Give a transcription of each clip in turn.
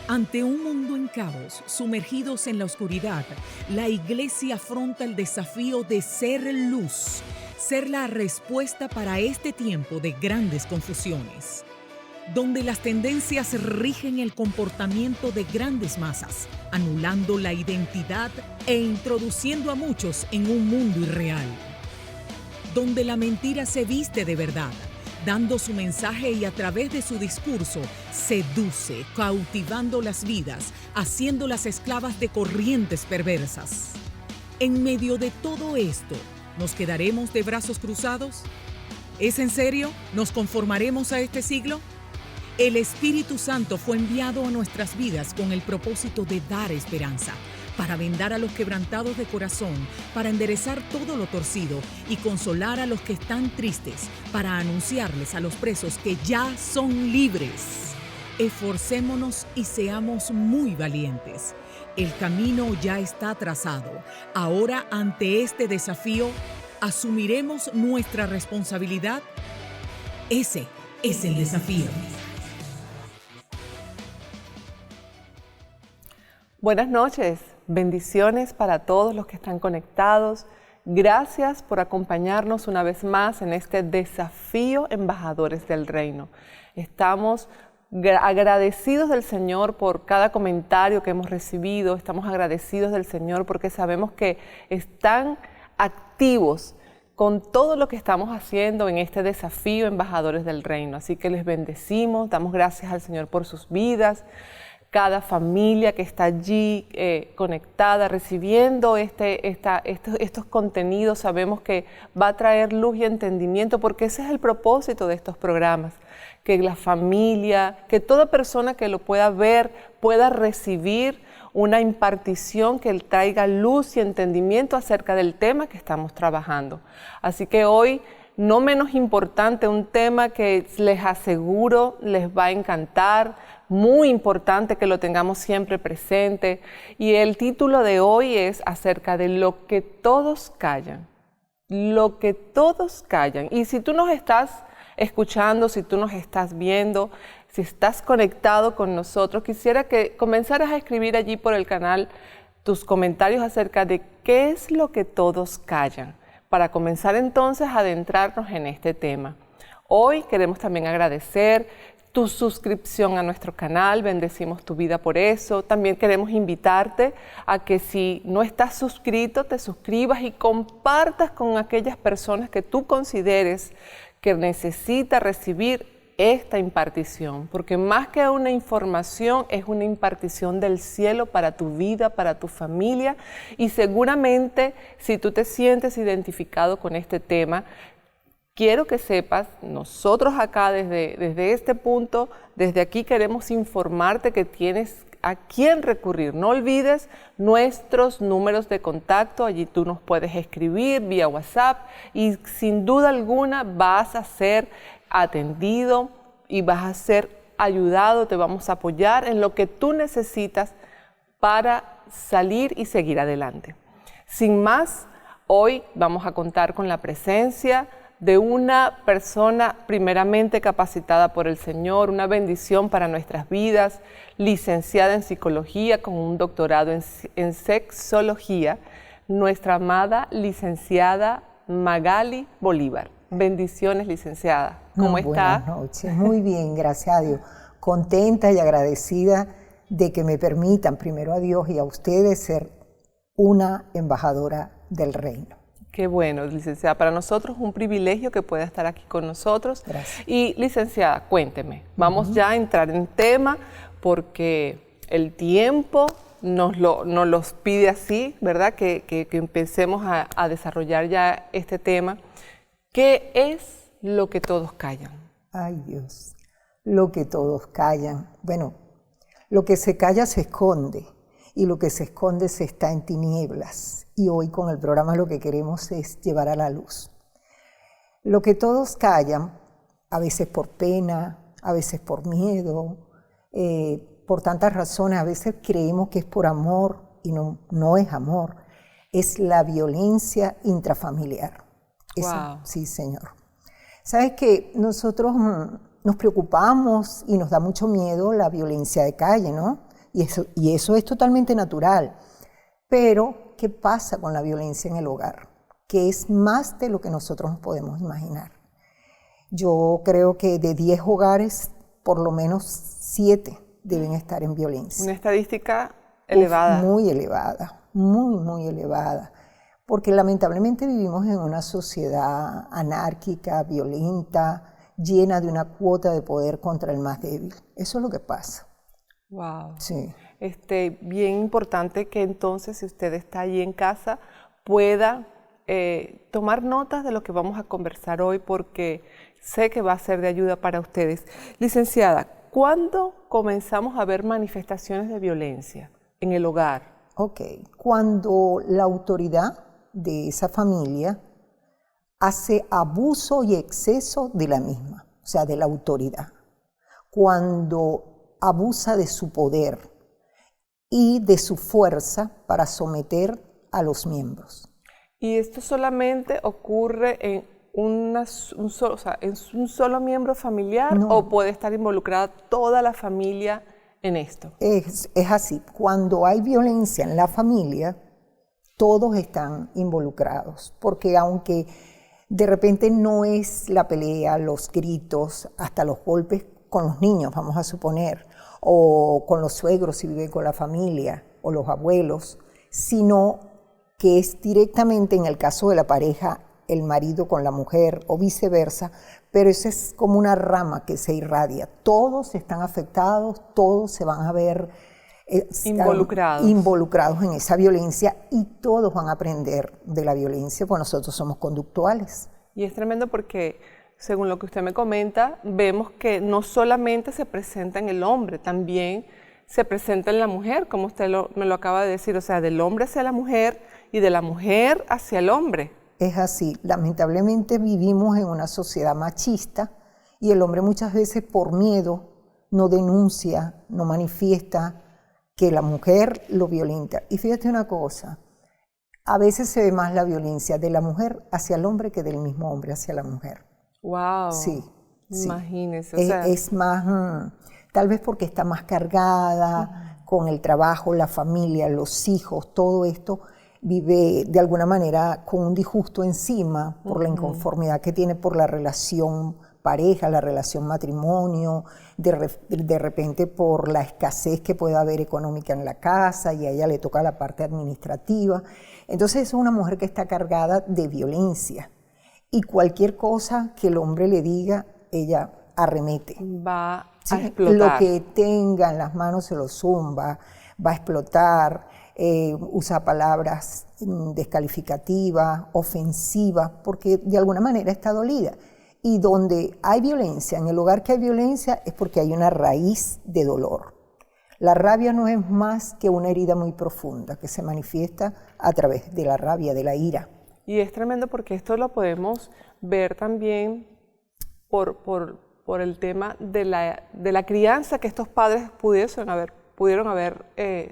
Ante un mundo en caos, sumergidos en la oscuridad, la Iglesia afronta el desafío de ser luz, ser la respuesta para este tiempo de grandes confusiones, donde las tendencias rigen el comportamiento de grandes masas, anulando la identidad e introduciendo a muchos en un mundo irreal, donde la mentira se viste de verdad, dando su mensaje y a través de su discurso seduce, cautivando las vidas, haciéndolas esclavas de corrientes perversas. En medio de todo esto, ¿nos quedaremos de brazos cruzados? ¿Es en serio? ¿Nos conformaremos a este siglo? El Espíritu Santo fue enviado a nuestras vidas con el propósito de dar esperanza, para vendar a los quebrantados de corazón, para enderezar todo lo torcido y consolar a los que están tristes, para anunciarles a los presos que ya son libres. Esforcémonos y seamos muy valientes. El camino ya está trazado. Ahora, ante este desafío, ¿asumiremos nuestra responsabilidad? Ese es el desafío. Buenas noches, bendiciones para todos los que están conectados. Gracias por acompañarnos una vez más en este desafío Embajadores del Reino. Estamos agradecidos del Señor por cada comentario que hemos recibido. Estamos agradecidos del Señor porque sabemos que están activos con todo lo que estamos haciendo en este desafío Embajadores del Reino. Así que les bendecimos, damos gracias al Señor por sus vidas. Cada familia que está allí conectada, recibiendo estos contenidos, sabemos que va a traer luz y entendimiento, porque ese es el propósito de estos programas, que la familia, que toda persona que lo pueda ver, pueda recibir una impartición que traiga luz y entendimiento acerca del tema que estamos trabajando. Así que hoy, no menos importante, un tema que les aseguro les va a encantar, muy importante que lo tengamos siempre presente. Y el título de hoy es acerca de lo que todos callan. Lo que todos callan. Y si tú nos estás escuchando, si tú nos estás viendo, si estás conectado con nosotros, quisiera que comenzaras a escribir allí por el canal tus comentarios acerca de qué es lo que todos callan, para comenzar entonces a adentrarnos en este tema. Hoy queremos también agradecer tu suscripción a nuestro canal, bendecimos tu vida por eso. También queremos invitarte a que si no estás suscrito, te suscribas y compartas con aquellas personas que tú consideres que necesita recibir esta impartición, porque más que una información, es una impartición del cielo para tu vida, para tu familia, y seguramente si tú te sientes identificado con este tema, quiero que sepas, nosotros acá desde este punto, desde aquí queremos informarte que tienes a quién recurrir. No olvides nuestros números de contacto, allí tú nos puedes escribir vía WhatsApp y sin duda alguna vas a ser atendido y vas a ser ayudado, te vamos a apoyar en lo que tú necesitas para salir y seguir adelante. Sin más, hoy vamos a contar con la presencia de una persona primeramente capacitada por el Señor, una bendición para nuestras vidas, licenciada en psicología con un doctorado en sexología, nuestra amada licenciada Magali Bolívar. Bendiciones, licenciada. ¿Cómo está? Buenas noches, muy bien, gracias a Dios. Contenta y agradecida de que me permitan, primero a Dios y a ustedes, ser una embajadora del reino. Qué bueno, licenciada. Para nosotros es un privilegio que pueda estar aquí con nosotros. Gracias. Y, licenciada, cuénteme. Vamos ya a entrar en tema porque el tiempo nos los pide así, ¿verdad? Que empecemos a desarrollar ya este tema. ¿Qué es lo que todos callan? Ay, Dios, lo que todos callan. Bueno, lo que se calla se esconde y lo que se esconde se está en tinieblas. Y hoy con el programa lo que queremos es llevar a la luz. Lo que todos callan, a veces por pena, a veces por miedo, por tantas razones, a veces creemos que es por amor y no es amor, es la violencia intrafamiliar. Eso, Wow. sí, señor. Sabes que nosotros nos preocupamos y nos da mucho miedo la violencia de calle, ¿no? y eso es totalmente natural. Pero, ¿qué pasa con la violencia en el hogar? Que es más de lo que nosotros nos podemos imaginar. Yo creo que de 10 hogares, por lo menos 7 deben estar en violencia. Una estadística elevada. Muy elevada, muy elevada. Porque lamentablemente vivimos en una sociedad anárquica, violenta, llena de una cuota de poder contra el más débil. Eso es lo que pasa. Wow. Sí. Bien importante que entonces, si usted está allí en casa, pueda tomar notas de lo que vamos a conversar hoy, porque sé que va a ser de ayuda para ustedes. Licenciada, ¿cuándo comenzamos a ver manifestaciones de violencia en el hogar? Ok, cuando la autoridad de esa familia hace abuso y exceso de la misma, o sea, de la autoridad. Cuando abusa de su poder y de su fuerza para someter a los miembros. ¿Y esto solamente ocurre en un solo miembro familiar, no, o puede estar involucrada toda la familia en esto? Es así. Cuando hay violencia en la familia, todos están involucrados, porque aunque de repente no es la pelea, los gritos, hasta los golpes con los niños, vamos a suponer, o con los suegros si viven con la familia, o los abuelos, sino que es directamente en el caso de la pareja, el marido con la mujer o viceversa, pero eso es como una rama que se irradia. Todos están afectados, todos se van a ver involucrados en esa violencia, y todos van a aprender de la violencia, porque nosotros somos conductuales. Y es tremendo porque, según lo que usted me comenta, vemos que no solamente se presenta en el hombre, también se presenta en la mujer, como usted me lo acaba de decir, o sea, del hombre hacia la mujer y de la mujer hacia el hombre. Es así. Lamentablemente vivimos en una sociedad machista y el hombre muchas veces por miedo no denuncia, no manifiesta que la mujer lo violenta. Y fíjate una cosa, a veces se ve más la violencia de la mujer hacia el hombre que del mismo hombre hacia la mujer. ¡Wow! Sí. Imagínese. Sí. Es más, tal vez porque está más cargada con el trabajo, la familia, los hijos, todo esto, vive de alguna manera con un disgusto encima por la inconformidad que tiene por la relación pareja, la relación matrimonio, de repente por la escasez que puede haber económica en la casa, y a ella le toca la parte administrativa. Entonces es una mujer que está cargada de violencia, y cualquier cosa que el hombre le diga, ella arremete. Va a explotar. Lo que tenga en las manos se lo zumba, va a explotar. Usa palabras descalificativas, ofensivas, porque de alguna manera está dolida. Y donde hay violencia, en el hogar que hay violencia, es porque hay una raíz de dolor. La rabia no es más que una herida muy profunda que se manifiesta a través de la rabia, de la ira. Y es tremendo porque esto lo podemos ver también por el tema de la crianza que estos padres pudieron haber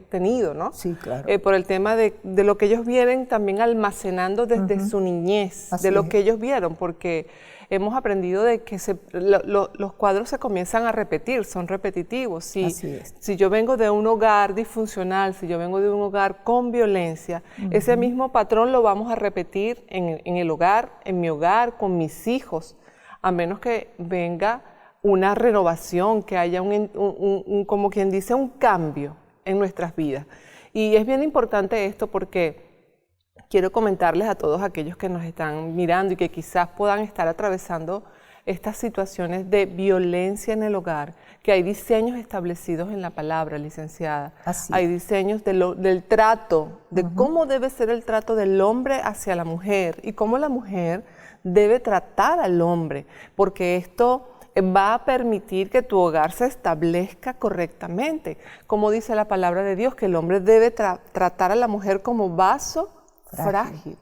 tenido, ¿no? Sí, claro. Por el tema de lo que ellos vienen también almacenando desde su niñez, Así de lo es. que ellos vieron, porque hemos aprendido de que los cuadros se comienzan a repetir, son repetitivos. Así es. Si yo vengo de un hogar disfuncional, si yo vengo de un hogar con violencia, ese mismo patrón lo vamos a repetir en el hogar, en mi hogar, con mis hijos, a menos que venga una renovación, que haya como quien dice, un cambio en nuestras vidas. Y es bien importante esto porque quiero comentarles a todos aquellos que nos están mirando y que quizás puedan estar atravesando estas situaciones de violencia en el hogar, que hay diseños establecidos en la palabra, licenciada. Así hay diseños del trato, de cómo debe ser el trato del hombre hacia la mujer y cómo la mujer debe tratar al hombre, porque esto va a permitir que tu hogar se establezca correctamente. Como dice la palabra de Dios, que el hombre debe tratar a la mujer como vaso frágil.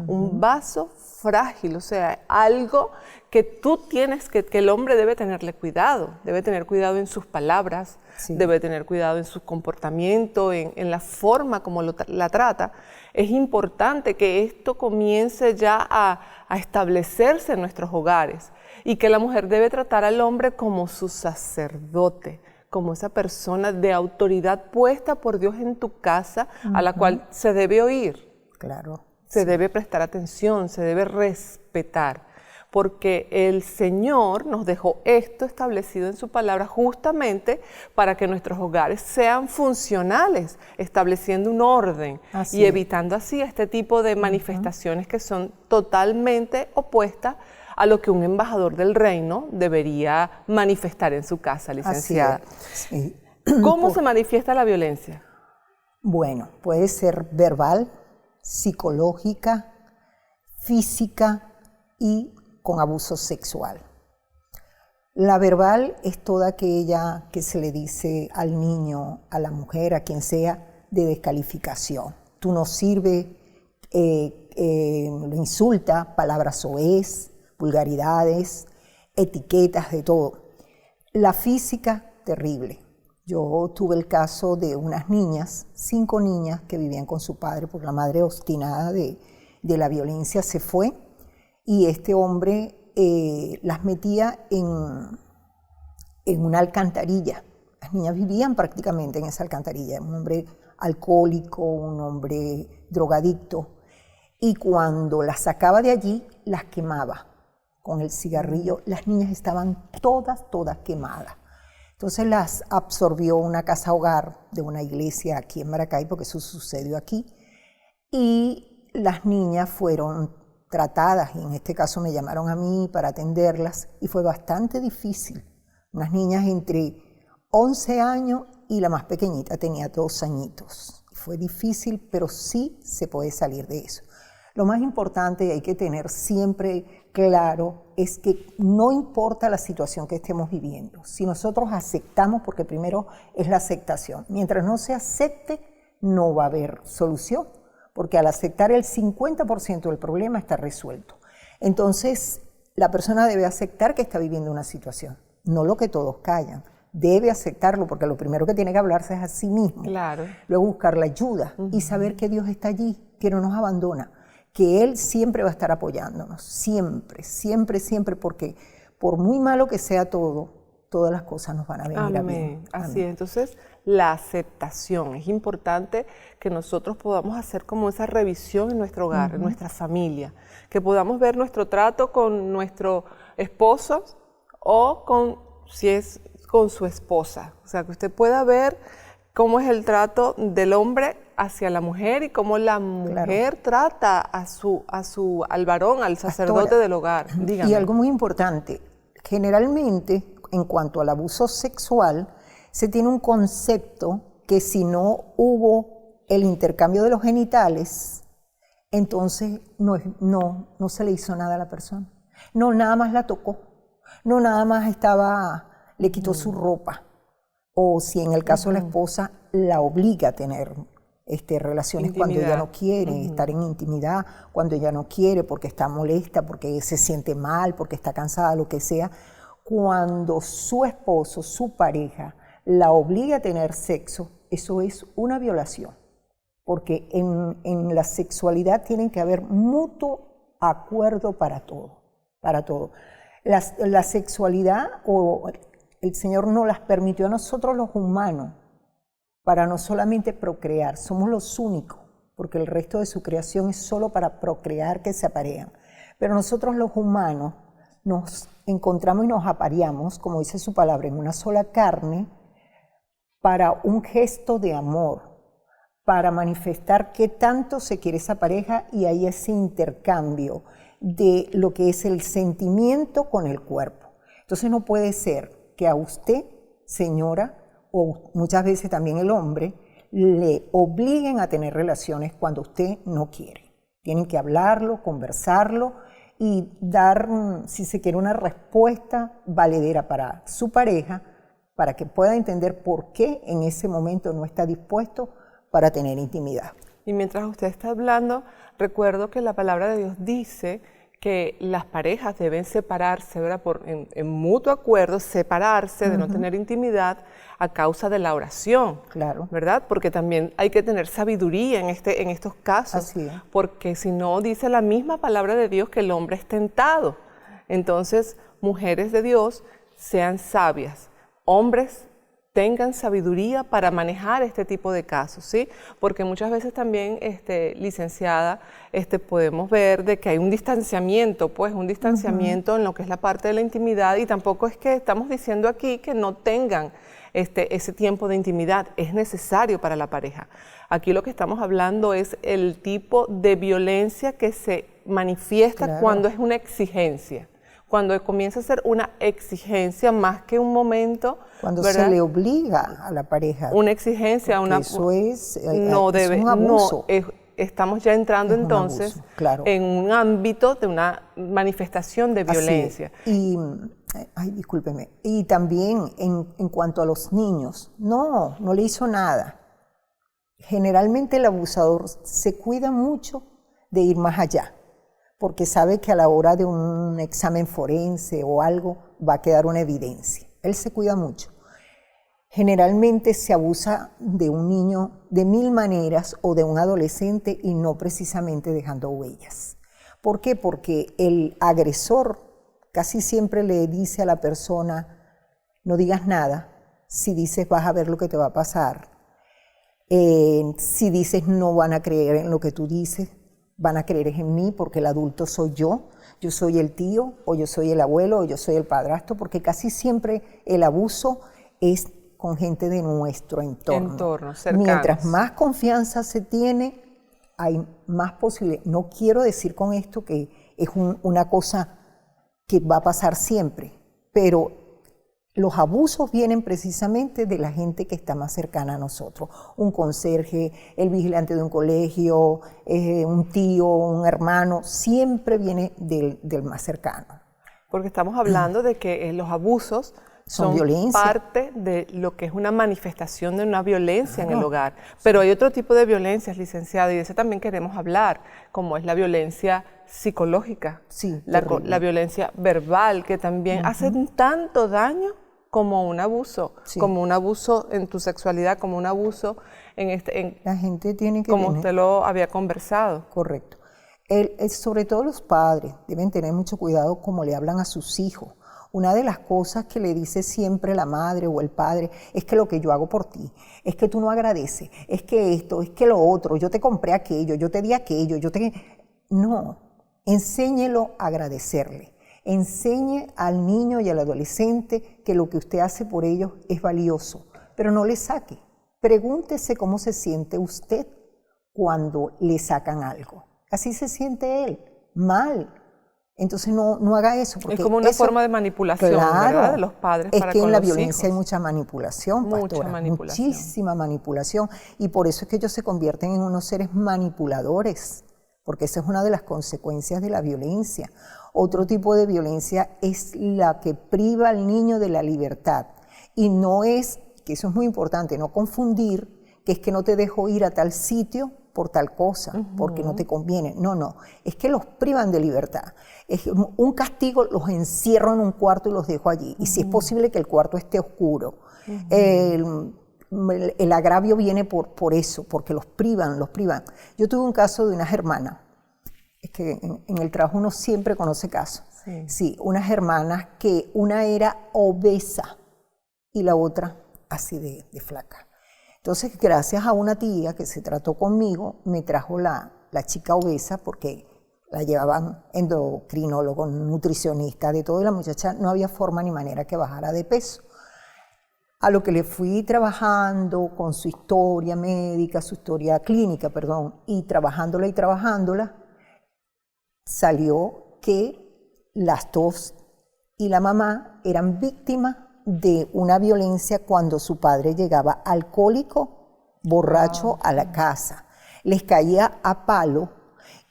Un vaso frágil, o sea, algo que tú tienes, que el hombre debe tenerle cuidado. Debe tener cuidado en sus palabras, debe tener cuidado en su comportamiento, en la forma como la trata. Es importante que esto comience ya a establecerse en nuestros hogares, y que la mujer debe tratar al hombre como su sacerdote, como esa persona de autoridad puesta por Dios en tu casa, a la cual se debe oír. Claro. Se debe prestar atención, se debe respetar, porque el Señor nos dejó esto establecido en su palabra justamente para que nuestros hogares sean funcionales, estableciendo un orden y evitando así este tipo de manifestaciones que son totalmente opuestas a lo que un embajador del reino debería manifestar en su casa, licenciada. Sí. ¿Cómo se manifiesta la violencia? Bueno, puede ser verbal, psicológica, física y con abuso sexual. La verbal es toda aquella que se le dice al niño, a la mujer, a quien sea, de descalificación. Tú no sirves, lo insulta, palabras soez, vulgaridades, etiquetas, de todo. La física, terrible. Yo tuve el caso de unas niñas, 5 niñas que vivían con su padre, porque la madre obstinada de la violencia se fue, y este hombre las metía en una alcantarilla. Las niñas vivían prácticamente en esa alcantarilla, un hombre alcohólico, un hombre drogadicto, y cuando las sacaba de allí, las quemaba con el cigarrillo. Las niñas estaban todas quemadas. Entonces las absorbió una casa hogar de una iglesia aquí en Maracay, porque eso sucedió aquí, y las niñas fueron tratadas, y en este caso me llamaron a mí para atenderlas, y fue bastante difícil. Unas niñas entre 11 años y la más pequeñita tenía 2 añitos. Fue difícil, pero sí se puede salir de eso. Lo más importante, y hay que tener siempre claro, es que no importa la situación que estemos viviendo. Si nosotros aceptamos, porque primero es la aceptación, mientras no se acepte, no va a haber solución, porque al aceptar el 50% del problema está resuelto. Entonces, la persona debe aceptar que está viviendo una situación, no lo que todos callan. Debe aceptarlo, porque lo primero que tiene que hablarse es a sí mismo. Claro. Luego buscar la ayuda y saber que Dios está allí, que no nos abandona, que Él siempre va a estar apoyándonos, siempre, siempre, siempre, porque por muy malo que sea todo, todas las cosas nos van a venir a bien. Así es. Entonces, la aceptación. Es importante que nosotros podamos hacer como esa revisión en nuestro hogar, en nuestra familia, que podamos ver nuestro trato con nuestro esposo o si es con su esposa. O sea, que usted pueda ver cómo es el trato del hombre hacia la mujer y cómo la mujer trata al varón, al sacerdote del hogar. Dígame. Y algo muy importante, generalmente en cuanto al abuso sexual, se tiene un concepto que si no hubo el intercambio de los genitales, entonces no se le hizo nada a la persona. No, nada más la tocó. No, nada más le quitó su ropa. O si en el caso de la esposa, la obliga a tener relaciones cuando ella no quiere, estar en intimidad cuando ella no quiere, porque está molesta, porque se siente mal, porque está cansada, lo que sea. Cuando su esposo, su pareja, la obliga a tener sexo, eso es una violación. Porque en la sexualidad tiene que haber mutuo acuerdo para todo, para todo. La sexualidad, el Señor nos las permitió a nosotros los humanos, para no solamente procrear, somos los únicos, porque el resto de su creación es solo para procrear, que se aparean. Pero nosotros los humanos nos encontramos y nos apareamos, como dice su palabra, en una sola carne, para un gesto de amor, para manifestar qué tanto se quiere esa pareja, y hay ese intercambio de lo que es el sentimiento con el cuerpo. Entonces no puede ser que a usted, señora, o muchas veces también el hombre, le obliguen a tener relaciones cuando usted no quiere. Tienen que hablarlo, conversarlo y dar, si se quiere, una respuesta valedera para su pareja, para que pueda entender por qué en ese momento no está dispuesto para tener intimidad. Y mientras usted está hablando, recuerdo que la palabra de Dios dice que las parejas deben separarse, ¿verdad? En mutuo acuerdo, separarse de no tener intimidad a causa de la oración, claro, ¿verdad? Porque también hay que tener sabiduría en estos casos, así es. Porque si no, dice la misma palabra de Dios que el hombre es tentado. Entonces, mujeres de Dios, sean sabias, hombres tengan sabiduría para manejar este tipo de casos, ¿sí? Porque muchas veces también, licenciada, podemos ver de que hay un distanciamiento, pues un distanciamiento en lo que es la parte de la intimidad, y tampoco es que estamos diciendo aquí que no tengan ese tiempo de intimidad, es necesario para la pareja. Aquí lo que estamos hablando es el tipo de violencia que se manifiesta cuando es una exigencia. Cuando comienza a ser una exigencia más que un momento, cuando ¿verdad? Se le obliga a la pareja. Una exigencia, eso es, no debe, es un abuso. No, estamos ya entrando entonces abuso, claro. en un ámbito de una manifestación de violencia. Y, discúlpeme, y también en cuanto a los niños, no le hizo nada. Generalmente el abusador se cuida mucho de ir más allá, porque sabe que a la hora de un examen forense o algo va a quedar una evidencia. Él se cuida mucho. Generalmente se abusa de un niño de 1000 maneras o de un adolescente y no precisamente dejando huellas. ¿Por qué? Porque el agresor casi siempre le dice a la persona, no digas nada, si dices vas a ver lo que te va a pasar, si dices no van a creer en lo que tú dices, van a creer en mí porque el adulto soy yo soy el tío, o yo soy el abuelo, o yo soy el padrastro, porque casi siempre el abuso es con gente de nuestro entorno. Mientras más confianza se tiene, hay más posibilidades. No quiero decir con esto que es una cosa que va a pasar siempre, pero los abusos vienen precisamente de la gente que está más cercana a nosotros. Un conserje, el vigilante de un colegio, un tío, un hermano, siempre viene del más cercano. Porque estamos hablando de que los abusos son parte de lo que es una manifestación de una violencia en el hogar. Pero hay otro tipo de violencias, licenciado, y de ese también queremos hablar, como es la violencia psicológica, la violencia verbal, que también hacen tanto daño como un abuso, como un abuso en tu sexualidad, como un abuso la gente tiene que como usted lo había conversado. Correcto. Sobre todo los padres deben tener mucho cuidado cómo le hablan a sus hijos. Una de las cosas que le dice siempre la madre o el padre es que lo que yo hago por ti, es que tú no agradeces, es que esto, es que lo otro, yo te compré aquello, yo te di aquello, No, enséñelo a agradecerle. Enseñe al niño y al adolescente que lo que usted hace por ellos es valioso, pero no le saque. Pregúntese cómo se siente usted cuando le sacan algo. Así se siente él, mal. Entonces no haga eso. Porque es como una forma de manipulación, ¿verdad? De los padres para con los hijos. Es que en la violencia hay mucha manipulación, pastora. Manipulación. Muchísima manipulación. Y por eso es que ellos se convierten en unos seres manipuladores, porque esa es una de las consecuencias de la violencia. Otro tipo de violencia es la que priva al niño de la libertad. Y no es, que eso es muy importante, no confundir que es que no te dejo ir a tal sitio por tal cosa, porque no te conviene. No, es que los privan de libertad. Es un castigo, los encierro en un cuarto y los dejo allí. Y si es posible que el cuarto esté oscuro. El agravio viene por eso, porque los privan. Yo tuve un caso de unas hermanas. Es que en el trabajo uno siempre conoce casos. Sí, unas hermanas que una era obesa y la otra así de flaca. Entonces, gracias a una tía que se trató conmigo, me trajo la chica obesa porque la llevaban endocrinólogo, nutricionista, de todo, y la muchacha no había forma ni manera que bajara de peso. A lo que le fui trabajando con su historia médica, su historia clínica, y trabajándola, salió que las dos y la mamá eran víctimas de una violencia cuando su padre llegaba alcohólico, borracho a la casa. Les caía a palo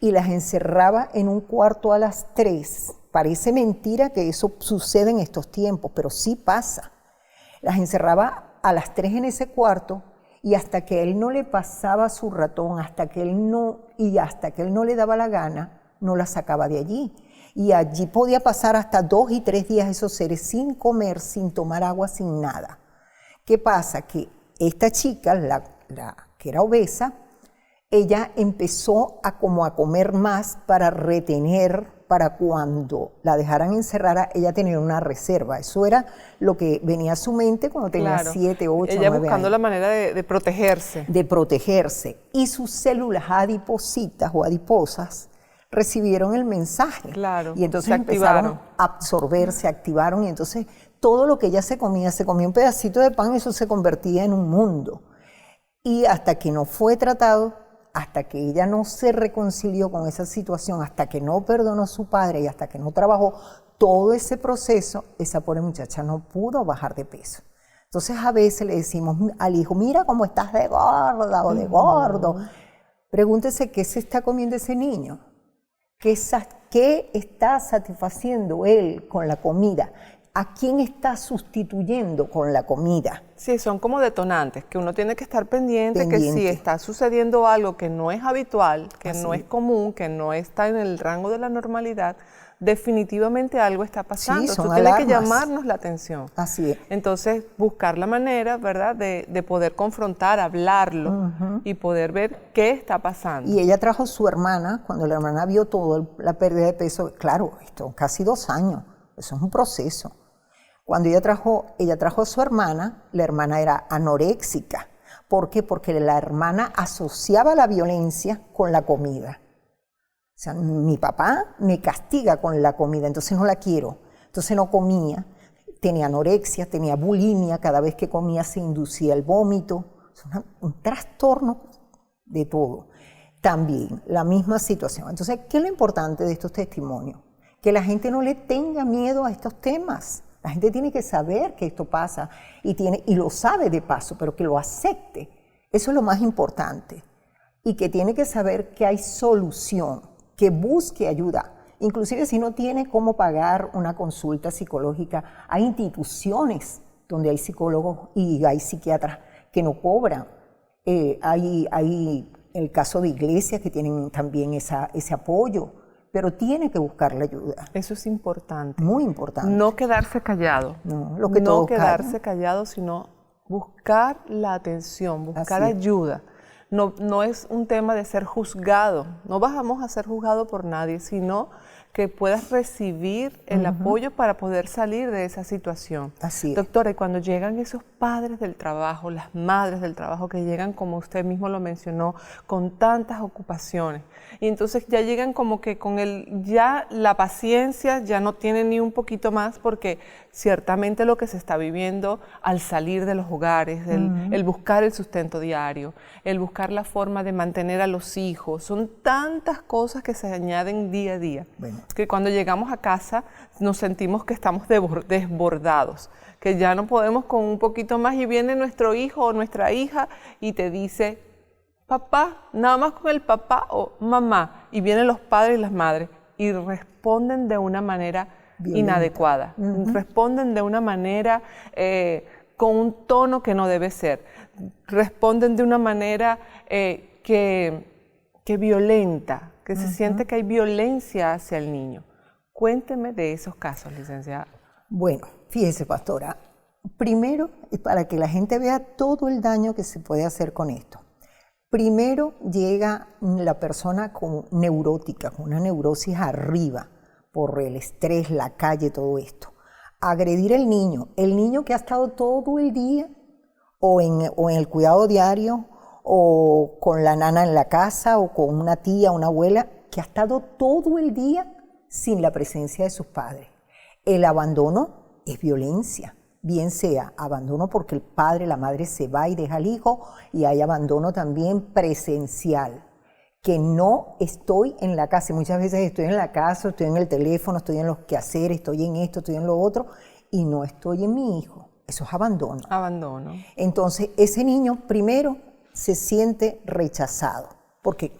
y las encerraba en un cuarto a las 3. Parece mentira que eso sucede en estos tiempos, pero sí pasa. Las encerraba a las 3 en ese cuarto y hasta que él no le pasaba su ratón, hasta que él no le daba la gana, no la sacaba de allí. Y allí podía pasar hasta 2 y 3 días esos seres sin comer, sin tomar agua, sin nada. ¿Qué pasa? Que esta chica, la que era obesa, ella empezó a comer más para retener para cuando la dejaran encerrada, ella tenía una reserva. Eso era lo que venía a su mente cuando tenía 7, 8, 9 años. Ella buscando la manera de protegerse. De protegerse. Y sus células adipositas o adiposas recibieron el mensaje. Claro, y entonces empezaron a absorber, se activaron, y entonces todo lo que ella se comía un pedacito de pan, eso se convertía en un mundo. Y hasta que no fue tratado, hasta que ella no se reconcilió con esa situación, hasta que no perdonó a su padre y hasta que no trabajó todo ese proceso, esa pobre muchacha no pudo bajar de peso. Entonces a veces le decimos al hijo, mira cómo estás de gorda o de gordo. Pregúntese qué se está comiendo ese niño, qué está satisfaciendo él con la comida, a quién está sustituyendo con la comida. Sí, son como detonantes, que uno tiene que estar pendiente. Que si está sucediendo algo que no es habitual, que no es común, que no está en el rango de la normalidad, definitivamente algo está pasando. Sí, son Eso tiene alarmas. que llamarnos la atención. Así es. Entonces, buscar la manera, ¿verdad?, de poder confrontar, hablarlo y poder ver qué está pasando. Y ella trajo a su hermana, cuando la hermana vio todo, la pérdida de peso, claro, esto casi 2 años, eso es un proceso. Cuando ella trajo a su hermana, la hermana era anoréxica. ¿Por qué? Porque la hermana asociaba la violencia con la comida. O sea, mi papá me castiga con la comida, entonces no la quiero. Entonces no comía, tenía anorexia, tenía bulimia, cada vez que comía se inducía el vómito. Es un trastorno de todo. También la misma situación. Entonces, ¿qué es lo importante de estos testimonios? Que la gente no le tenga miedo a estos temas. La gente tiene que saber que esto pasa y lo sabe de paso, pero que lo acepte. Eso es lo más importante. Y que tiene que saber que hay solución, que busque ayuda. Inclusive si no tiene cómo pagar una consulta psicológica, hay instituciones donde hay psicólogos y hay psiquiatras que no cobran. Hay el caso de iglesias que tienen también ese apoyo. Pero tiene que buscar la ayuda. Eso es importante. Muy importante. No quedarse callado. No quedarse callado, sino buscar la atención, buscar ayuda. No es un tema de ser juzgado. No vamos a ser juzgados por nadie, sino que puedas recibir el apoyo para poder salir de esa situación. Así es. Doctora, y cuando llegan esos padres del trabajo, las madres del trabajo, que llegan, como usted mismo lo mencionó, con tantas ocupaciones, y entonces ya llegan como que con ya la paciencia ya no tienen ni un poquito más, porque ciertamente lo que se está viviendo al salir de los hogares, el buscar el sustento diario, el buscar la forma de mantener a los hijos, son tantas cosas que se añaden día a día. Bueno. Que cuando llegamos a casa nos sentimos que estamos desbordados, que ya no podemos con un poquito más, y viene nuestro hijo o nuestra hija y te dice, papá, nada más con el papá o mamá, y vienen los padres y las madres y responden de una manera inadecuada, responden de una manera con un tono que no debe ser, responden de una manera que violenta, que se siente que hay violencia hacia el niño. Cuénteme de esos casos, licenciada. Bueno, fíjese, pastora, primero, para que la gente vea todo el daño que se puede hacer con esto. Primero llega la persona neurótica, con una neurosis arriba, por el estrés, la calle, todo esto. Agredir al niño, el niño que ha estado todo el día o en el cuidado diario, o con la nana en la casa, o con una tía, una abuela, que ha estado todo el día sin la presencia de sus padres. El abandono es violencia, bien sea abandono porque el padre, la madre se va y deja al hijo, y hay abandono también presencial, que no estoy en la casa. Y muchas veces estoy en la casa, estoy en el teléfono, estoy en los quehaceres, estoy en esto, estoy en lo otro, y no estoy en mi hijo. Eso es abandono. Abandono. Entonces, ese niño primero se siente rechazado, porque,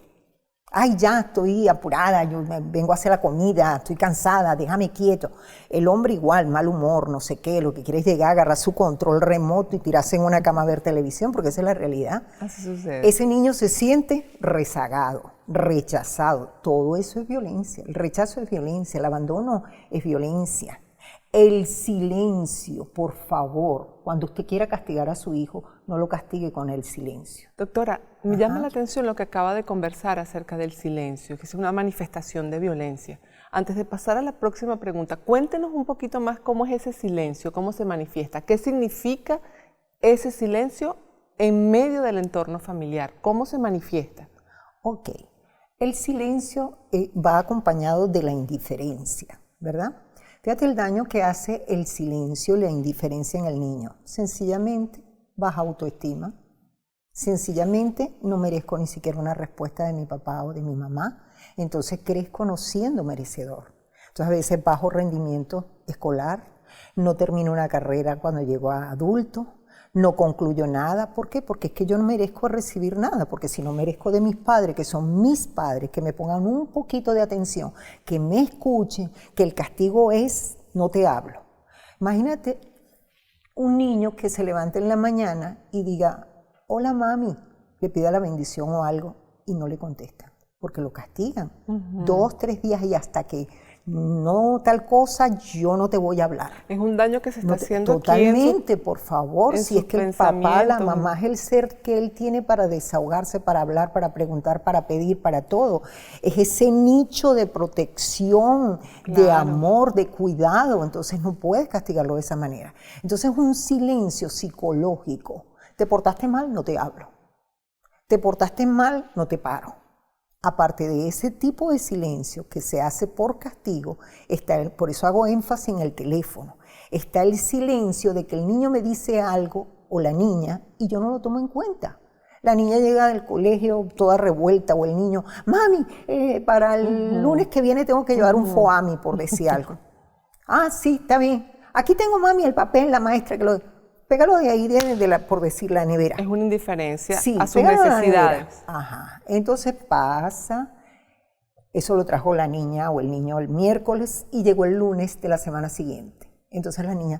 ay, ya estoy apurada, yo vengo a hacer la comida, estoy cansada, déjame quieto. El hombre igual, mal humor, no sé qué, lo que quiere es llegar, agarrar su control remoto y tirarse en una cama a ver televisión, porque esa es la realidad. Así sucede. Ese niño se siente rezagado, rechazado. Todo eso es violencia. El rechazo es violencia, el abandono es violencia. El silencio, por favor, cuando usted quiera castigar a su hijo, no lo castigue con el silencio. Doctora, me llama la atención lo que acaba de conversar acerca del silencio, que es una manifestación de violencia. Antes de pasar a la próxima pregunta, cuéntenos un poquito más cómo es ese silencio, cómo se manifiesta, qué significa ese silencio en medio del entorno familiar, cómo se manifiesta. Ok, el silencio va acompañado de la indiferencia, ¿verdad? Fíjate el daño que hace el silencio y la indiferencia en el niño. Sencillamente, baja autoestima. Sencillamente, no merezco ni siquiera una respuesta de mi papá o de mi mamá. Entonces, crezco no siendo merecedor. Entonces, a veces bajo rendimiento escolar, no termino una carrera cuando llego a adulto, no concluyo nada. ¿Por qué? Porque es que yo no merezco recibir nada, porque si no merezco de mis padres, que son mis padres, que me pongan un poquito de atención, que me escuchen, que el castigo es no te hablo. Imagínate un niño que se levante en la mañana y diga, hola mami, le pida la bendición o algo y no le contestan, porque lo castigan 2, 3 días y hasta que no tal cosa, yo no te voy a hablar. Es un daño que se está haciendo totalmente, por favor, si es que el papá, la mamá es el ser que él tiene para desahogarse, para hablar, para preguntar, para pedir, para todo. Es ese nicho de protección, de amor, de cuidado, entonces no puedes castigarlo de esa manera. Entonces es un silencio psicológico. Te portaste mal, no te hablo. Te portaste mal, no te paro. Aparte de ese tipo de silencio que se hace por castigo, por eso hago énfasis en el teléfono, está el silencio de que el niño me dice algo o la niña y yo no lo tomo en cuenta. La niña llega del colegio toda revuelta o el niño, mami, para el lunes que viene tengo que llevar un foami, por decir algo. Ah, sí, está bien. Aquí tengo, mami, el papel, la maestra que lo... Pégalo de ahí, por decir la nevera. Es una indiferencia sí, a sus necesidades. Ajá. Entonces pasa, eso lo trajo la niña o el niño el miércoles y llegó el lunes de la semana siguiente. Entonces la niña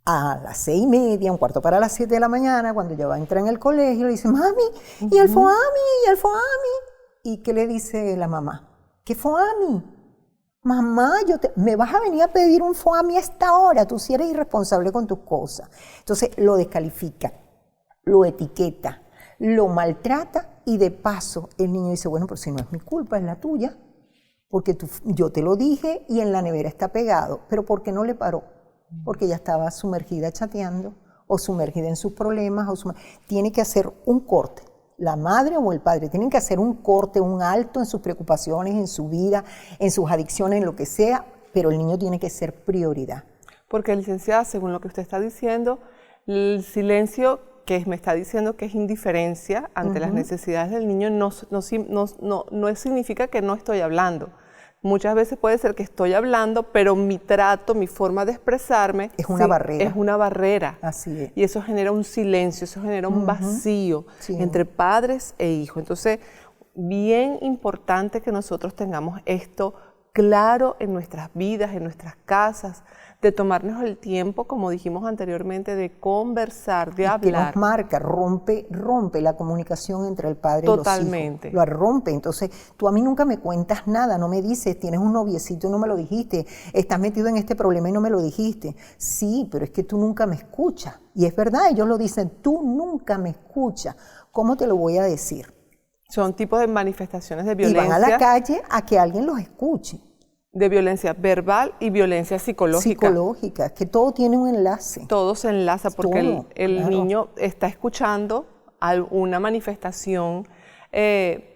a las 6:30, 6:45 de la mañana, cuando ya va a entrar en el colegio, le dice, mami, ¿y el foami? ¿Y el foami? ¿Y qué le dice la mamá? ¿Qué foami? Mamá, me vas a venir a pedir un foami a esta hora, tú sí eres irresponsable con tus cosas. Entonces lo descalifica, lo etiqueta, lo maltrata y de paso el niño dice, bueno, pero si no es mi culpa, es la tuya, porque yo te lo dije y en la nevera está pegado. Pero ¿por qué no le paró? Porque ella estaba sumergida chateando o sumergida en sus problemas. Tiene que hacer un corte. La madre o el padre tienen que hacer un corte, un alto en sus preocupaciones, en su vida, en sus adicciones, en lo que sea, pero el niño tiene que ser prioridad. Porque, licenciada, según lo que usted está diciendo, el silencio que me está diciendo que es indiferencia ante las necesidades del niño no significa que no estoy hablando. Muchas veces puede ser que estoy hablando, pero mi trato, mi forma de expresarme es una barrera. Es una barrera. Así es. Y eso genera un silencio, eso genera un vacío entre padres e hijos. Entonces, bien importante que nosotros tengamos esto claro en nuestras vidas, en nuestras casas, de tomarnos el tiempo, como dijimos anteriormente, de conversar, de hablar. Que nos marca, rompe la comunicación entre el padre y los hijos. Totalmente. Lo rompe. Entonces, tú a mí nunca me cuentas nada, no me dices, tienes un noviecito y no me lo dijiste, estás metido en este problema y no me lo dijiste. Sí, pero es que tú nunca me escuchas. Y es verdad, ellos lo dicen, tú nunca me escuchas. ¿Cómo te lo voy a decir? Son tipos de manifestaciones de violencia. Y van a la calle a que alguien los escuche. De violencia verbal y violencia psicológica. Psicológica, que todo tiene un enlace. Todo se enlaza porque todo, el niño está escuchando una manifestación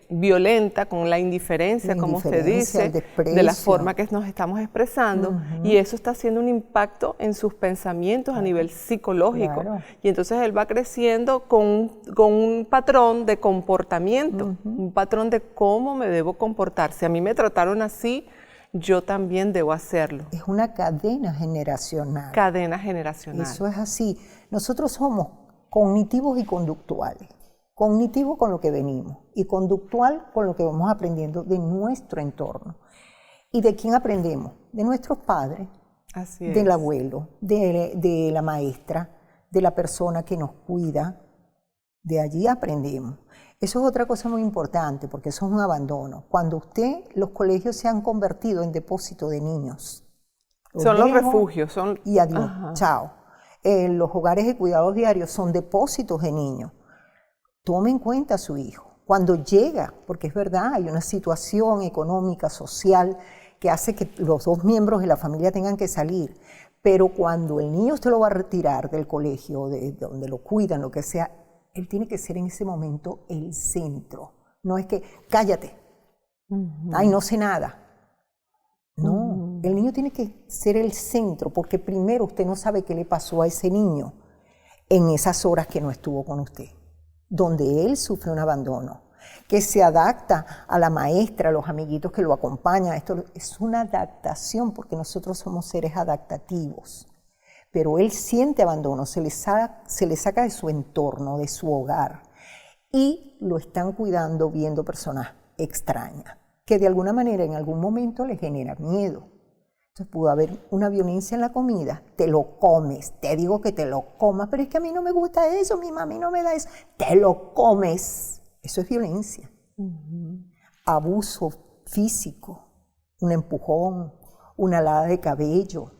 violenta con la indiferencia, como usted dice, de la forma que nos estamos expresando, y eso está haciendo un impacto en sus pensamientos a nivel psicológico. Y entonces él va creciendo con un patrón de comportamiento, un patrón de cómo me debo comportar. Si a mí me trataron así, yo también debo hacerlo. Es una cadena generacional. Cadena generacional. Eso es así. Nosotros somos cognitivos y conductuales. Cognitivo con lo que venimos y conductual con lo que vamos aprendiendo de nuestro entorno. ¿Y de quién aprendemos? De nuestros padres, así es, del abuelo, de la maestra, de la persona que nos cuida. De allí aprendemos. Eso es otra cosa muy importante, porque eso es un abandono. Cuando los colegios se han convertido en depósito de niños. Son los refugios. Y adiós, chao. Los hogares de cuidados diarios son depósitos de niños. Tome en cuenta a su hijo. Cuando llega, porque es verdad, hay una situación económica, social, que hace que los dos miembros de la familia tengan que salir. Pero cuando el niño usted lo va a retirar del colegio, de donde lo cuidan, lo que sea, él tiene que ser en ese momento el centro. No es que, cállate, ay, no sé nada. No, el niño tiene que ser el centro, porque primero usted no sabe qué le pasó a ese niño en esas horas que no estuvo con usted, donde él sufre un abandono, que se adapta a la maestra, a los amiguitos que lo acompañan. Esto es una adaptación, porque nosotros somos seres adaptativos. Pero él siente abandono, se le saca de su entorno, de su hogar, y lo están cuidando viendo personas extrañas, que de alguna manera en algún momento le genera miedo. Entonces pudo haber una violencia en la comida, te lo comes, te digo que te lo comas, pero es que a mí no me gusta eso, mi mami no me da eso, te lo comes. Eso es violencia. Abuso físico, un empujón, una alada de cabello,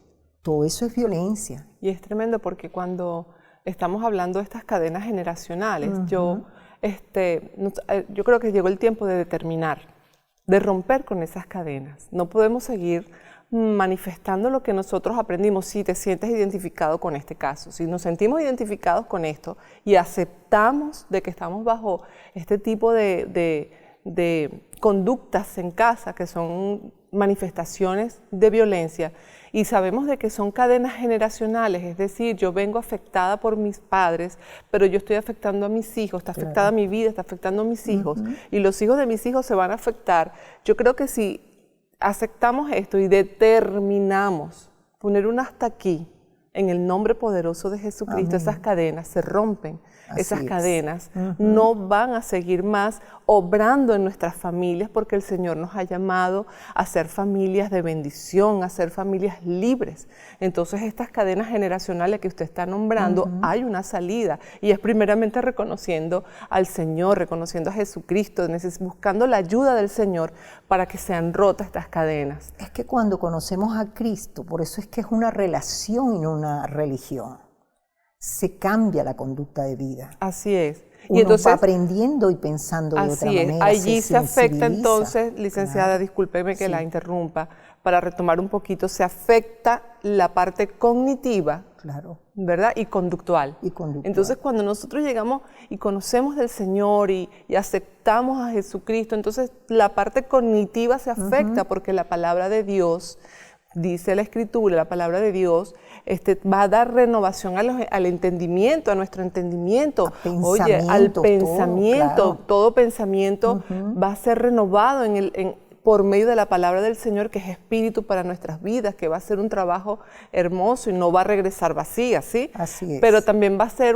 todo eso es violencia. Y es tremendo porque cuando estamos hablando de estas cadenas generacionales, yo creo que llegó el tiempo de determinar, de romper con esas cadenas. No podemos seguir manifestando lo que nosotros aprendimos. Si te sientes identificado con este caso, si nos sentimos identificados con esto y aceptamos de que estamos bajo este tipo de conductas en casa que son manifestaciones de violencia, y sabemos de que son cadenas generacionales, es decir, yo vengo afectada por mis padres, pero yo estoy afectando a mis hijos, está afectada mi vida, está afectando a mis hijos, y los hijos de mis hijos se van a afectar. Yo creo que si aceptamos esto y determinamos poner un hasta aquí en el nombre poderoso de Jesucristo, esas cadenas se rompen. Esas cadenas no van a seguir más obrando en nuestras familias, porque el Señor nos ha llamado a ser familias de bendición, a ser familias libres. Entonces estas cadenas generacionales que usted está nombrando, hay una salida, y es primeramente reconociendo al Señor, reconociendo a Jesucristo, buscando la ayuda del Señor para que sean rotas estas cadenas. Es que cuando conocemos a Cristo, por eso es que es una relación y no una religión, se cambia la conducta de vida. Así es. Uno y entonces va aprendiendo y pensando de otra manera. Allí se afecta sensibiliza. entonces, licenciada, discúlpeme que la interrumpa, para retomar un poquito, se afecta la parte cognitiva, ¿verdad? Y conductual. Entonces cuando nosotros llegamos y conocemos del Señor y aceptamos a Jesucristo, entonces la parte cognitiva se afecta, porque la palabra de Dios, dice la Escritura, la palabra de Dios va a dar renovación al entendimiento, a nuestro entendimiento, al pensamiento. Todo pensamiento va a ser renovado por medio de la palabra del Señor, que es espíritu para nuestras vidas, que va a ser un trabajo hermoso y no va a regresar vacía, ¿sí? Así es. Pero también va a traer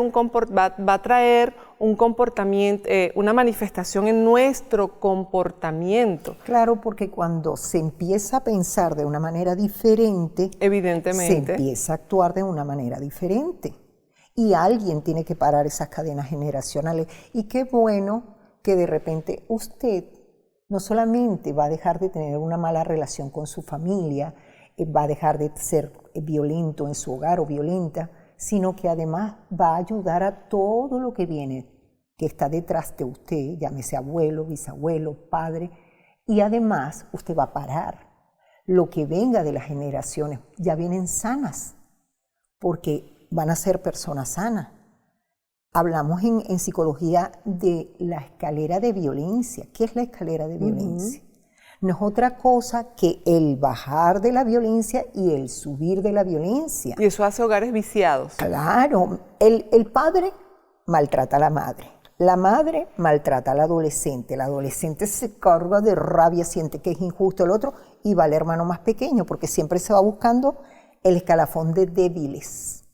un comportamiento, una manifestación en nuestro comportamiento. Claro, porque cuando se empieza a pensar de una manera diferente, evidentemente, se empieza a actuar de una manera diferente. Y alguien tiene que parar esas cadenas generacionales. Y qué bueno que de repente usted no solamente va a dejar de tener una mala relación con su familia, va a dejar de ser violento en su hogar o violenta, sino que además va a ayudar a todo lo que viene, que está detrás de usted, llámese abuelo, bisabuelo, padre, y además usted va a parar. Lo que venga de las generaciones ya vienen sanas, porque van a ser personas sanas. Hablamos en psicología de la escalera de violencia. ¿Qué es la escalera de violencia? No es otra cosa que el bajar de la violencia y el subir de la violencia. Y eso hace hogares viciados. Claro, el padre maltrata a la madre maltrata al adolescente se carga de rabia, siente que es injusto el otro, y va al hermano más pequeño, porque siempre se va buscando el escalafón de débiles.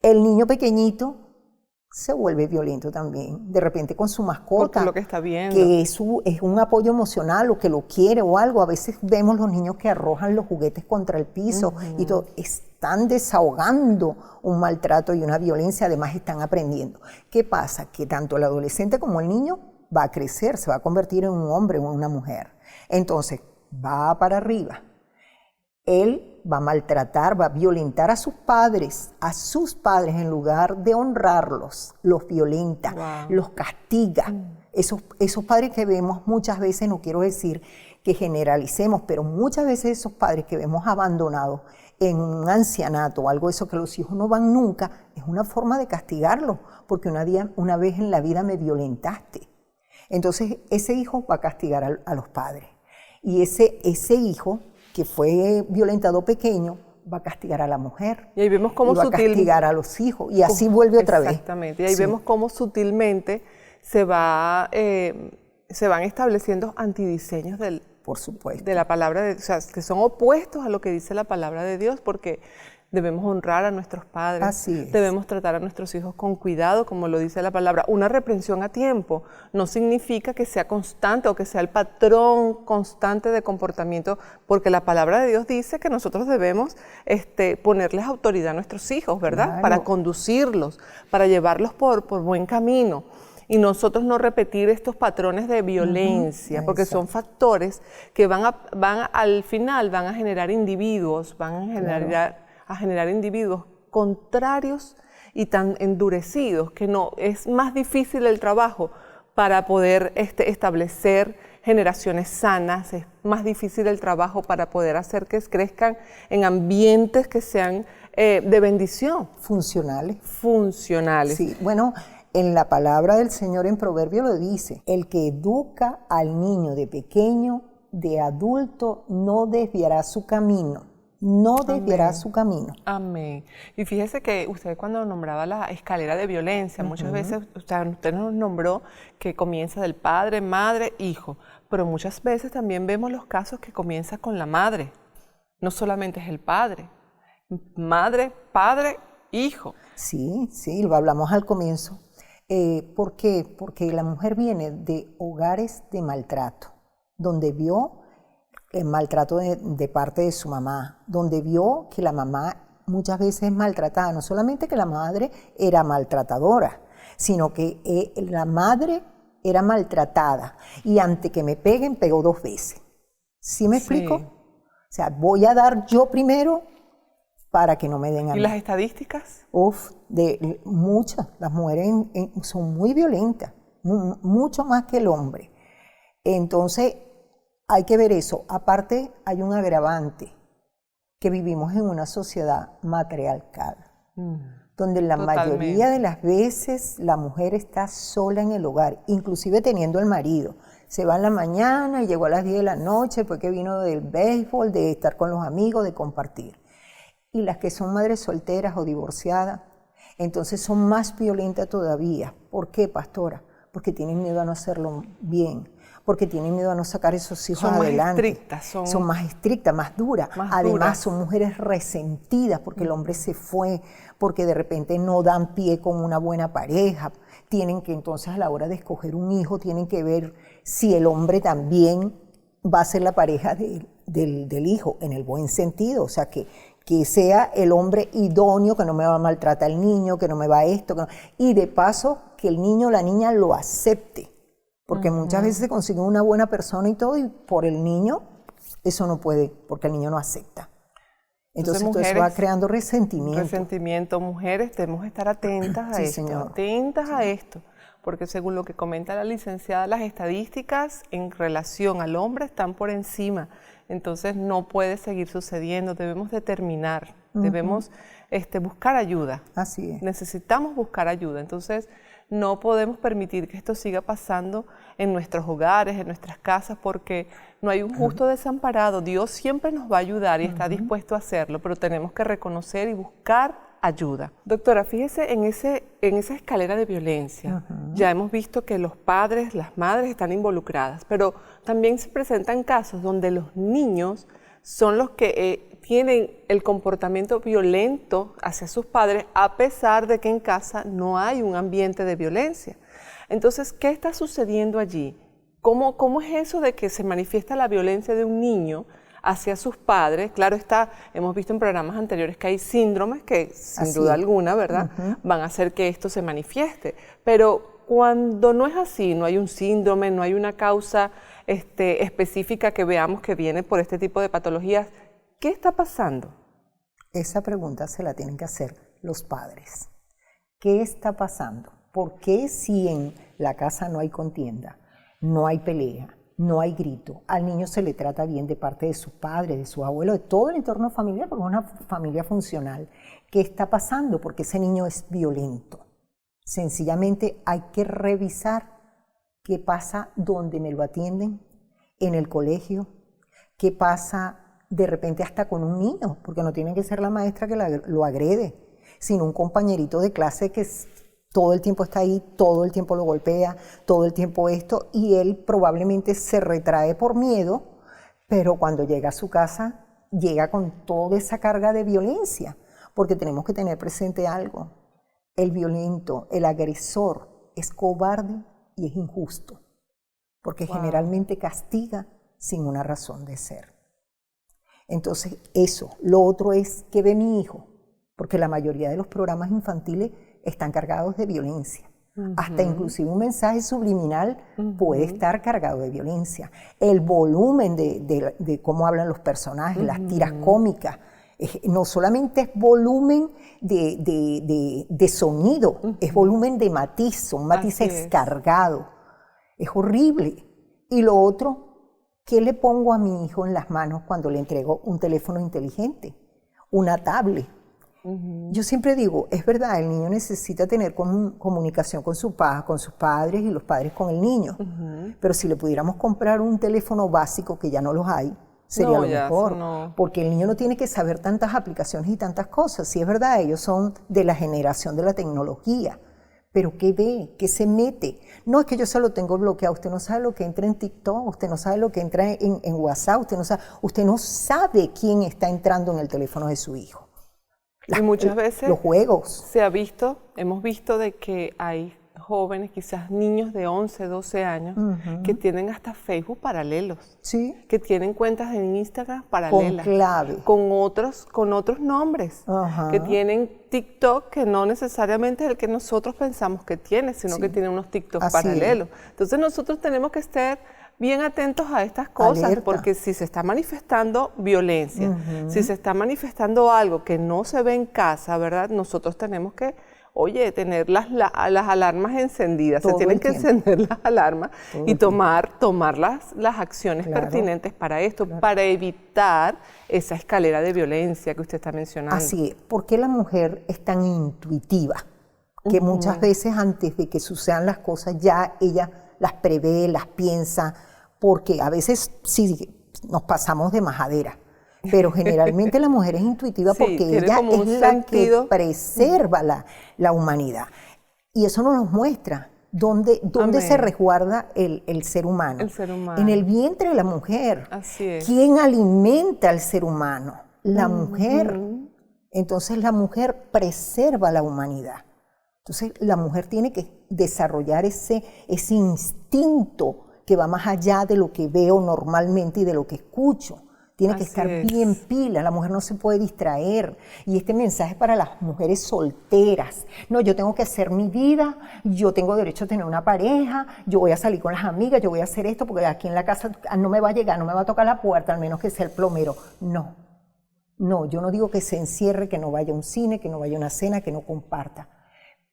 El niño pequeñito se vuelve violento también, de repente con su mascota, lo que está viendo, que es un apoyo emocional o que lo quiere o algo. A veces vemos los niños que arrojan los juguetes contra el piso y todo. Están desahogando un maltrato y una violencia, además están aprendiendo. ¿Qué pasa? Que tanto el adolescente como el niño va a crecer, se va a convertir en un hombre o en una mujer. Entonces va para arriba. Él va a maltratar, va a violentar a sus padres en lugar de honrarlos, los violenta, Wow. los castiga. Esos padres que vemos muchas veces, no quiero decir que generalicemos, pero muchas veces esos padres que vemos abandonados en un ancianato o algo de eso, que los hijos no van nunca, es una forma de castigarlos, porque una vez en la vida me violentaste. Entonces ese hijo va a castigar a los padres. Y ese hijo que fue violentado pequeño va a castigar a la mujer. Y ahí vemos cómo va a castigar a los hijos. Y así vuelve otra vez. Exactamente. Y ahí Sí. vemos cómo sutilmente se van estableciendo antidiseños Por supuesto. de la palabra de Dios, o sea, que son opuestos a lo que dice la palabra de Dios, porque debemos honrar a nuestros padres, Así es. debemos tratar a nuestros hijos con cuidado, como lo dice la palabra. Una reprensión a tiempo no significa que sea constante o que sea el patrón constante de comportamiento, porque la palabra de Dios dice que nosotros debemos ponerles autoridad a nuestros hijos, ¿verdad? Claro. Para conducirlos, para llevarlos por buen camino. Y nosotros no repetir estos patrones de violencia, porque son factores que al final van a generar individuos, a generar individuos contrarios y tan endurecidos que es más difícil el trabajo para poder establecer generaciones sanas, es más difícil el trabajo para poder hacer que crezcan en ambientes que sean de bendición. Funcionales. Funcionales. Sí, bueno, en la palabra del Señor en Proverbio lo dice: el que educa al niño de pequeño, de adulto, no desviará su camino. No desviará su camino. Amén. Y fíjese que usted cuando nombraba la escalera de violencia, muchas veces usted nos nombró que comienza del padre, madre, hijo, pero muchas veces también vemos los casos que comienza con la madre. No solamente es el padre, madre, padre, hijo. Sí, sí, lo hablamos al comienzo. ¿Por qué? Porque la mujer viene de hogares de maltrato, donde vio el maltrato de parte de su mamá, donde vio que la mamá muchas veces es maltratada, no solamente que la madre era maltratadora, sino que la madre era maltratada y antes que me peguen, pegó 2 veces. ¿Sí me explico? O sea, voy a dar yo primero para que no me den a mí. ¿Y las estadísticas? Muchas. Las mujeres son muy violentas, mucho más que el hombre. Entonces, hay que ver eso. Aparte, hay un agravante, que vivimos en una sociedad matriarcal, donde la mayoría de las veces la mujer está sola en el hogar, inclusive teniendo el marido. Se va en la mañana y llegó a las 10 de la noche porque vino del béisbol, de estar con los amigos, de compartir. Y las que son madres solteras o divorciadas, entonces son más violentas todavía. ¿Por qué, pastora? Porque tienen miedo a no hacerlo bien, porque tienen miedo a no sacar esos hijos adelante. Son más estrictas, más duras. Además, son mujeres resentidas porque el hombre se fue, porque de repente no dan pie con una buena pareja. Tienen que entonces, a la hora de escoger un hijo, tienen que ver si el hombre también va a ser la pareja del hijo, en el buen sentido. O sea, que sea el hombre idóneo, que no me va a maltratar al niño, que no me va a esto. Y de paso, que el niño o la niña lo acepte. Porque muchas veces se consigue una buena persona y todo, y por el niño eso no puede, porque el niño no acepta. Entonces mujeres, eso va creando resentimiento. Resentimiento. Mujeres, debemos estar atentas a esto. Señor. Atentas a esto. Porque según lo que comenta la licenciada, las estadísticas en relación al hombre están por encima. Entonces no puede seguir sucediendo. Debemos determinar, debemos buscar ayuda. Así es. Necesitamos buscar ayuda. Entonces no podemos permitir que esto siga pasando en nuestros hogares, en nuestras casas, porque no hay un justo desamparado. Dios siempre nos va a ayudar y está dispuesto a hacerlo, pero tenemos que reconocer y buscar ayuda. Doctora, fíjese en esa escalera de violencia. Ya hemos visto que los padres, las madres están involucradas, pero también se presentan casos donde los niños son los que tienen el comportamiento violento hacia sus padres, a pesar de que en casa no hay un ambiente de violencia. Entonces, ¿qué está sucediendo allí? ¿Cómo es eso de que se manifiesta la violencia de un niño hacia sus padres? Claro está, hemos visto en programas anteriores que hay síndromes que, sin duda alguna, ¿verdad?, van a hacer que esto se manifieste. Pero cuando no es así, no hay un síndrome, no hay una causa específica que veamos que viene por este tipo de patologías, ¿Qué está pasando? Esa pregunta se la tienen que hacer los padres. ¿Qué está pasando? ¿Por qué si en la casa no hay contienda, no hay pelea, no hay grito, al niño se le trata bien de parte de sus padres, de sus abuelos, de todo el entorno familiar, porque es una familia funcional? ¿Qué está pasando? Porque ese niño es violento. Sencillamente hay que revisar qué pasa donde me lo atienden, en el colegio, qué pasa de repente hasta con un niño, porque no tiene que ser la maestra que lo agrede, sino un compañerito de clase que todo el tiempo está ahí, todo el tiempo lo golpea, todo el tiempo esto, y él probablemente se retrae por miedo, pero cuando llega a su casa, llega con toda esa carga de violencia, porque tenemos que tener presente algo. El violento, el agresor, es cobarde y es injusto, porque generalmente castiga sin una razón de ser. Entonces, eso. Lo otro es, ¿qué ve mi hijo? Porque la mayoría de los programas infantiles están cargados de violencia. Hasta inclusive un mensaje subliminal puede estar cargado de violencia. El volumen de cómo hablan los personajes, las tiras cómicas, no solamente es volumen de sonido, es volumen de matiz, son matices cargados. Es horrible. Y lo otro, ¿qué le pongo a mi hijo en las manos cuando le entrego un teléfono inteligente, una tablet? Yo siempre digo, es verdad, el niño necesita tener comunicación con sus padres y los padres con el niño, pero si le pudiéramos comprar un teléfono básico, que ya no los hay, sería lo mejor, porque el niño no tiene que saber tantas aplicaciones y tantas cosas. Sí, es verdad, ellos son de la generación de la tecnología, pero ¿qué ve? ¿Qué se mete? No, es que yo se lo tengo bloqueado. Usted no sabe lo que entra en TikTok, usted no sabe lo que entra en WhatsApp, usted no sabe quién está entrando en el teléfono de su hijo. Y muchas veces los juegos. Hemos visto de que hay jóvenes, quizás niños de 11, 12 años, que tienen hasta Facebook paralelos, ¿sí? Que tienen cuentas en Instagram paralelas, con clave, con otros nombres, que tienen TikTok, que no necesariamente es el que nosotros pensamos que tiene, sino que tiene unos TikTok paralelos. Entonces nosotros tenemos que estar bien atentos a estas cosas, alerta, porque si se está manifestando violencia, si se está manifestando algo que no se ve en casa, ¿verdad? Nosotros tenemos que, tener las alarmas encendidas, se tienen que encender las alarmas y tomar las acciones pertinentes para esto, para evitar esa escalera de violencia que usted está mencionando. Así es. ¿Por qué la mujer es tan intuitiva? Que muchas veces antes de que sucedan las cosas ya ella las prevé, las piensa, porque a veces sí nos pasamos de majadera, pero generalmente la mujer es intuitiva porque ella es la que preserva la humanidad. Y eso nos muestra dónde se resguarda el ser humano. El ser humano. En el vientre de la mujer. Así es. ¿Quién alimenta al ser humano? La mujer. Entonces la mujer preserva la humanidad. Entonces la mujer tiene que desarrollar ese instinto que va más allá de lo que veo normalmente y de lo que escucho. Tiene que estar bien pila, la mujer no se puede distraer. Y este mensaje para las mujeres solteras. No, yo tengo que hacer mi vida, yo tengo derecho a tener una pareja, yo voy a salir con las amigas, yo voy a hacer esto porque aquí en la casa no me va a llegar, no me va a tocar la puerta, al menos que sea el plomero. No, yo no digo que se encierre, que no vaya a un cine, que no vaya a una cena, que no comparta.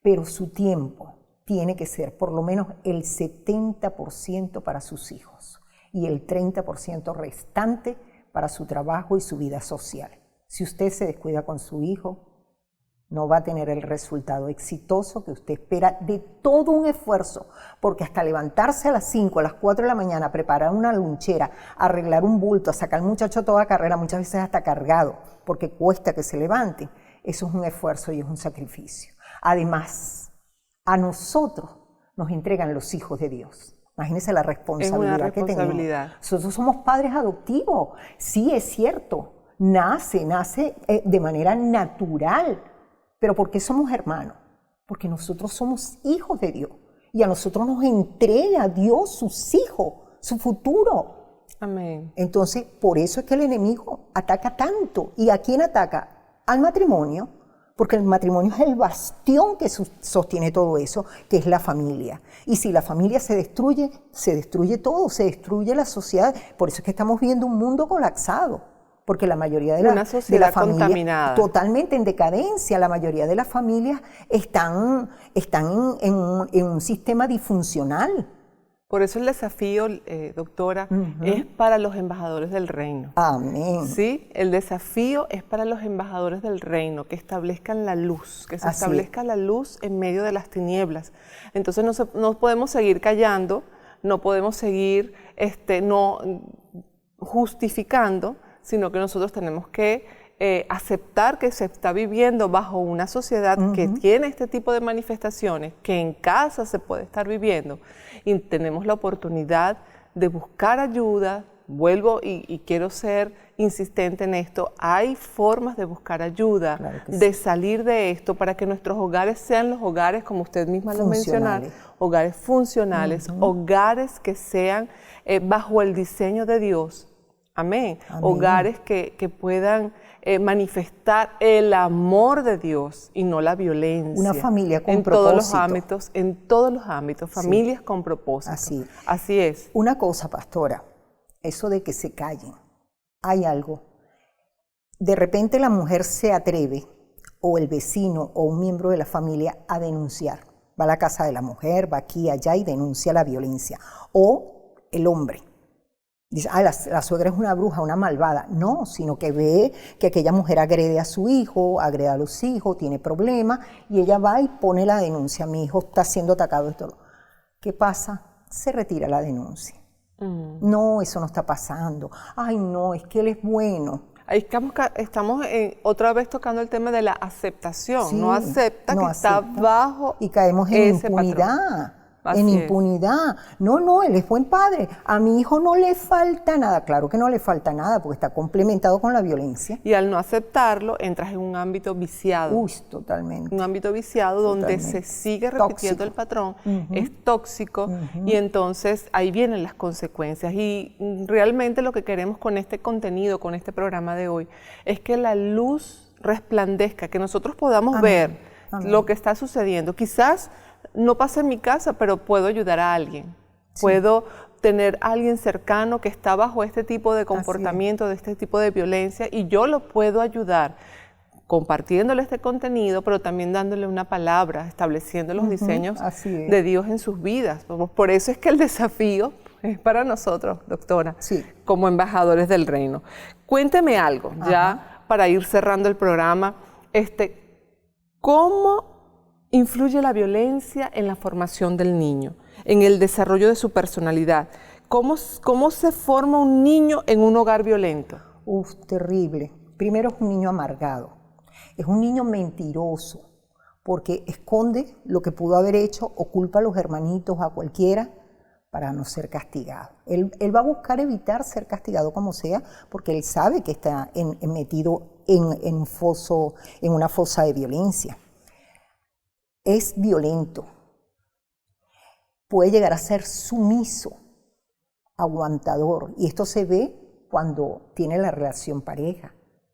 Pero su tiempo tiene que ser por lo menos el 70% para sus hijos y el 30% restante para su trabajo y su vida social. Si usted se descuida con su hijo, no va a tener el resultado exitoso que usted espera de todo un esfuerzo, porque hasta levantarse a las 5, a las 4 de la mañana, preparar una lonchera, arreglar un bulto, a sacar al muchacho a toda carrera, muchas veces hasta cargado, porque cuesta que se levante, eso es un esfuerzo y es un sacrificio. Además, a nosotros nos entregan los hijos de Dios. Imagínense la responsabilidad que tenemos. Nosotros somos padres adoptivos. Sí, es cierto. Nace de manera natural. ¿Pero por qué somos hermanos? Porque nosotros somos hijos de Dios. Y a nosotros nos entrega Dios sus hijos, su futuro. Amén. Entonces, por eso es que el enemigo ataca tanto. ¿Y a quién ataca? Al matrimonio. Porque el matrimonio es el bastión que sostiene todo eso, que es la familia. Y si la familia se destruye todo, se destruye la sociedad. Por eso es que estamos viendo un mundo colapsado. porque la mayoría de una la sociedad familia contaminada, totalmente en decadencia, la mayoría de las familias están en un sistema disfuncional. Por eso el desafío, doctora, es para los embajadores del reino. Amén. Sí, el desafío es para los embajadores del reino, que establezcan la luz, que se establezca la luz en medio de las tinieblas. Entonces no podemos seguir callando, no podemos seguir no justificando, sino que nosotros tenemos que aceptar que se está viviendo bajo una sociedad que tiene este tipo de manifestaciones, que en casa se puede estar viviendo, y tenemos la oportunidad de buscar ayuda. Vuelvo y quiero ser insistente en esto, hay formas de buscar ayuda, claro de salir de esto, para que nuestros hogares sean los hogares, como usted misma lo mencionó, hogares funcionales, hogares que sean bajo el diseño de Dios. Amén. Hogares que puedan manifestar el amor de Dios y no la violencia. Una familia con propósito. En todos los ámbitos, familias con propósito. Así es. Una cosa, pastora, eso de que se callen, hay algo. De repente la mujer se atreve, o el vecino o un miembro de la familia, a denunciar. Va a la casa de la mujer, va aquí, allá y denuncia la violencia. O el hombre. Dice, la suegra es una bruja, una malvada. No, sino que ve que aquella mujer agrede a su hijo, agrede a los hijos, tiene problemas, y ella va y pone la denuncia. Mi hijo está siendo atacado. Esto. ¿Qué pasa? Se retira la denuncia. No, eso no está pasando. Ay, no, es que él es bueno. Ahí estamos otra vez tocando el tema de la aceptación. Sí, no acepta que está bajo y caemos en impunidad. Patrón. En impunidad. No, él es buen padre. A mi hijo no le falta nada. Claro que no le falta nada porque está complementado con la violencia. Y al no aceptarlo, entras en un ámbito viciado. Uy, totalmente. Un ámbito viciado donde se sigue repitiendo el patrón, es tóxico, y entonces ahí vienen las consecuencias. Y realmente lo que queremos con este contenido, con este programa de hoy, es que la luz resplandezca, que nosotros podamos ver lo que está sucediendo. Quizás no pasa en mi casa, pero puedo ayudar a alguien. Sí. Puedo tener a alguien cercano que está bajo este tipo de comportamiento, de este tipo de violencia, y yo lo puedo ayudar compartiéndole este contenido, pero también dándole una palabra, estableciendo los diseños de Dios en sus vidas. Por eso es que el desafío es para nosotros, doctora, como embajadores del reino. Cuénteme algo, ya para ir cerrando el programa, ¿cómo influye la violencia en la formación del niño, en el desarrollo de su personalidad? ¿Cómo se forma un niño en un hogar violento? Terrible. Primero es un niño amargado, es un niño mentiroso, porque esconde lo que pudo haber hecho o culpa a los hermanitos, a cualquiera, para no ser castigado. Él va a buscar evitar ser castigado como sea, porque él sabe que está metido en una fosa de violencia. Es violento, puede llegar a ser sumiso, aguantador, y esto se ve cuando tiene la relación pareja.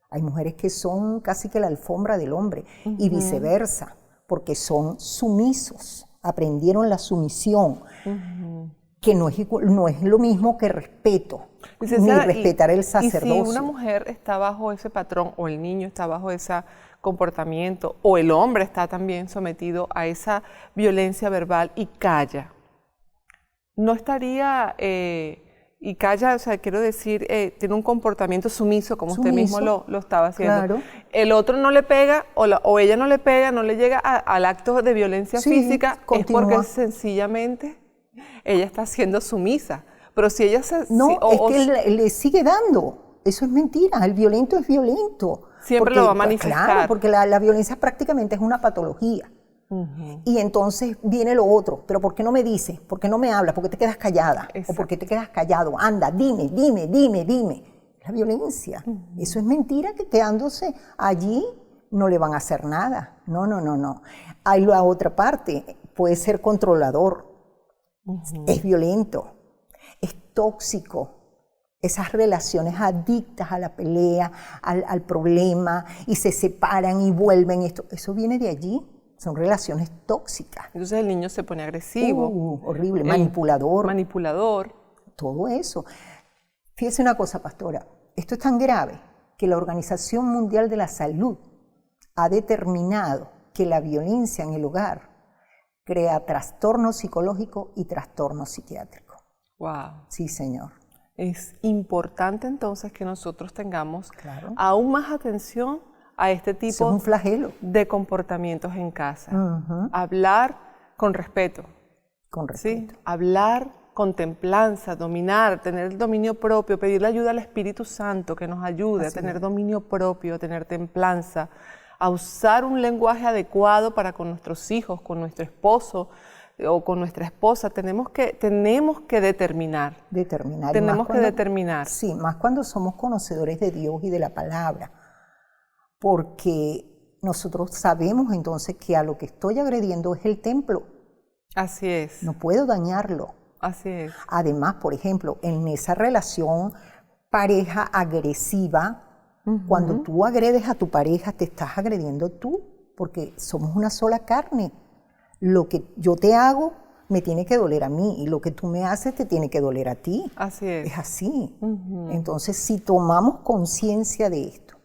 Hay mujeres que son casi que la alfombra del hombre y viceversa, porque son sumisos, aprendieron la sumisión, que no es lo mismo que respeto, ni respetar el sacerdocio. Y si una mujer está bajo ese patrón, o el niño está bajo ese comportamiento, o el hombre está también sometido a esa violencia verbal y calla, no estaría, y calla, o sea, quiero decir, tiene un comportamiento sumiso, como usted mismo lo estaba haciendo. Claro. El otro no le pega, o ella no le pega, no le llega al acto de violencia física, continúa. Es porque sencillamente ella está siendo sumisa. Pero si ella se... No, es que le sigue dando. Eso es mentira. El violento es violento. Siempre lo va a manifestar. Claro, porque la violencia prácticamente es una patología. Y entonces viene lo otro. ¿Pero por qué no me dices? ¿Por qué no me hablas? ¿Por qué te quedas callada? Exacto. ¿O por qué te quedas callado? Anda, dime. La violencia. Eso es mentira, que quedándose allí no le van a hacer nada. No. Hay la otra parte. Puede ser controlador. Es violento. Es tóxico. Esas relaciones adictas a la pelea, al problema, y se separan y vuelven. Eso viene de allí. Son relaciones tóxicas. Entonces el niño se pone agresivo. Horrible, manipulador. Manipulador. Todo eso. Fíjese una cosa, pastora. Esto es tan grave que la Organización Mundial de la Salud ha determinado que la violencia en el hogar crea trastorno psicológico y trastorno psiquiátrico. Wow. Sí, señor. Es importante entonces que nosotros tengamos Claro. aún más atención a este Eso tipo es un flagelo. de comportamientos en casa. Ujú. Hablar con respeto, Con ¿sí? respeto. Hablar con templanza, dominar, tener el dominio propio, pedirle ayuda al Espíritu Santo que nos ayude Así a tener es. dominio propio, a tener templanza, a usar un lenguaje adecuado para con nuestros hijos, con nuestro esposo o con nuestra esposa. Tenemos que determinar. Determinar. Y Tenemos más que cuando- determinar. Sí, más cuando somos conocedores de Dios y de la palabra. Porque nosotros sabemos entonces que a lo que estoy agrediendo es el templo. Así es, No puedo dañarlo. así es. Además, por ejemplo, en esa relación pareja agresiva, cuando tú agredes a tu pareja, te estás agrediendo tú, porque somos una sola carne. Lo que yo te hago me tiene que doler a mí y lo que tú me haces te tiene que doler a ti. Así es. Es así. Entonces, si tomamos conciencia de esto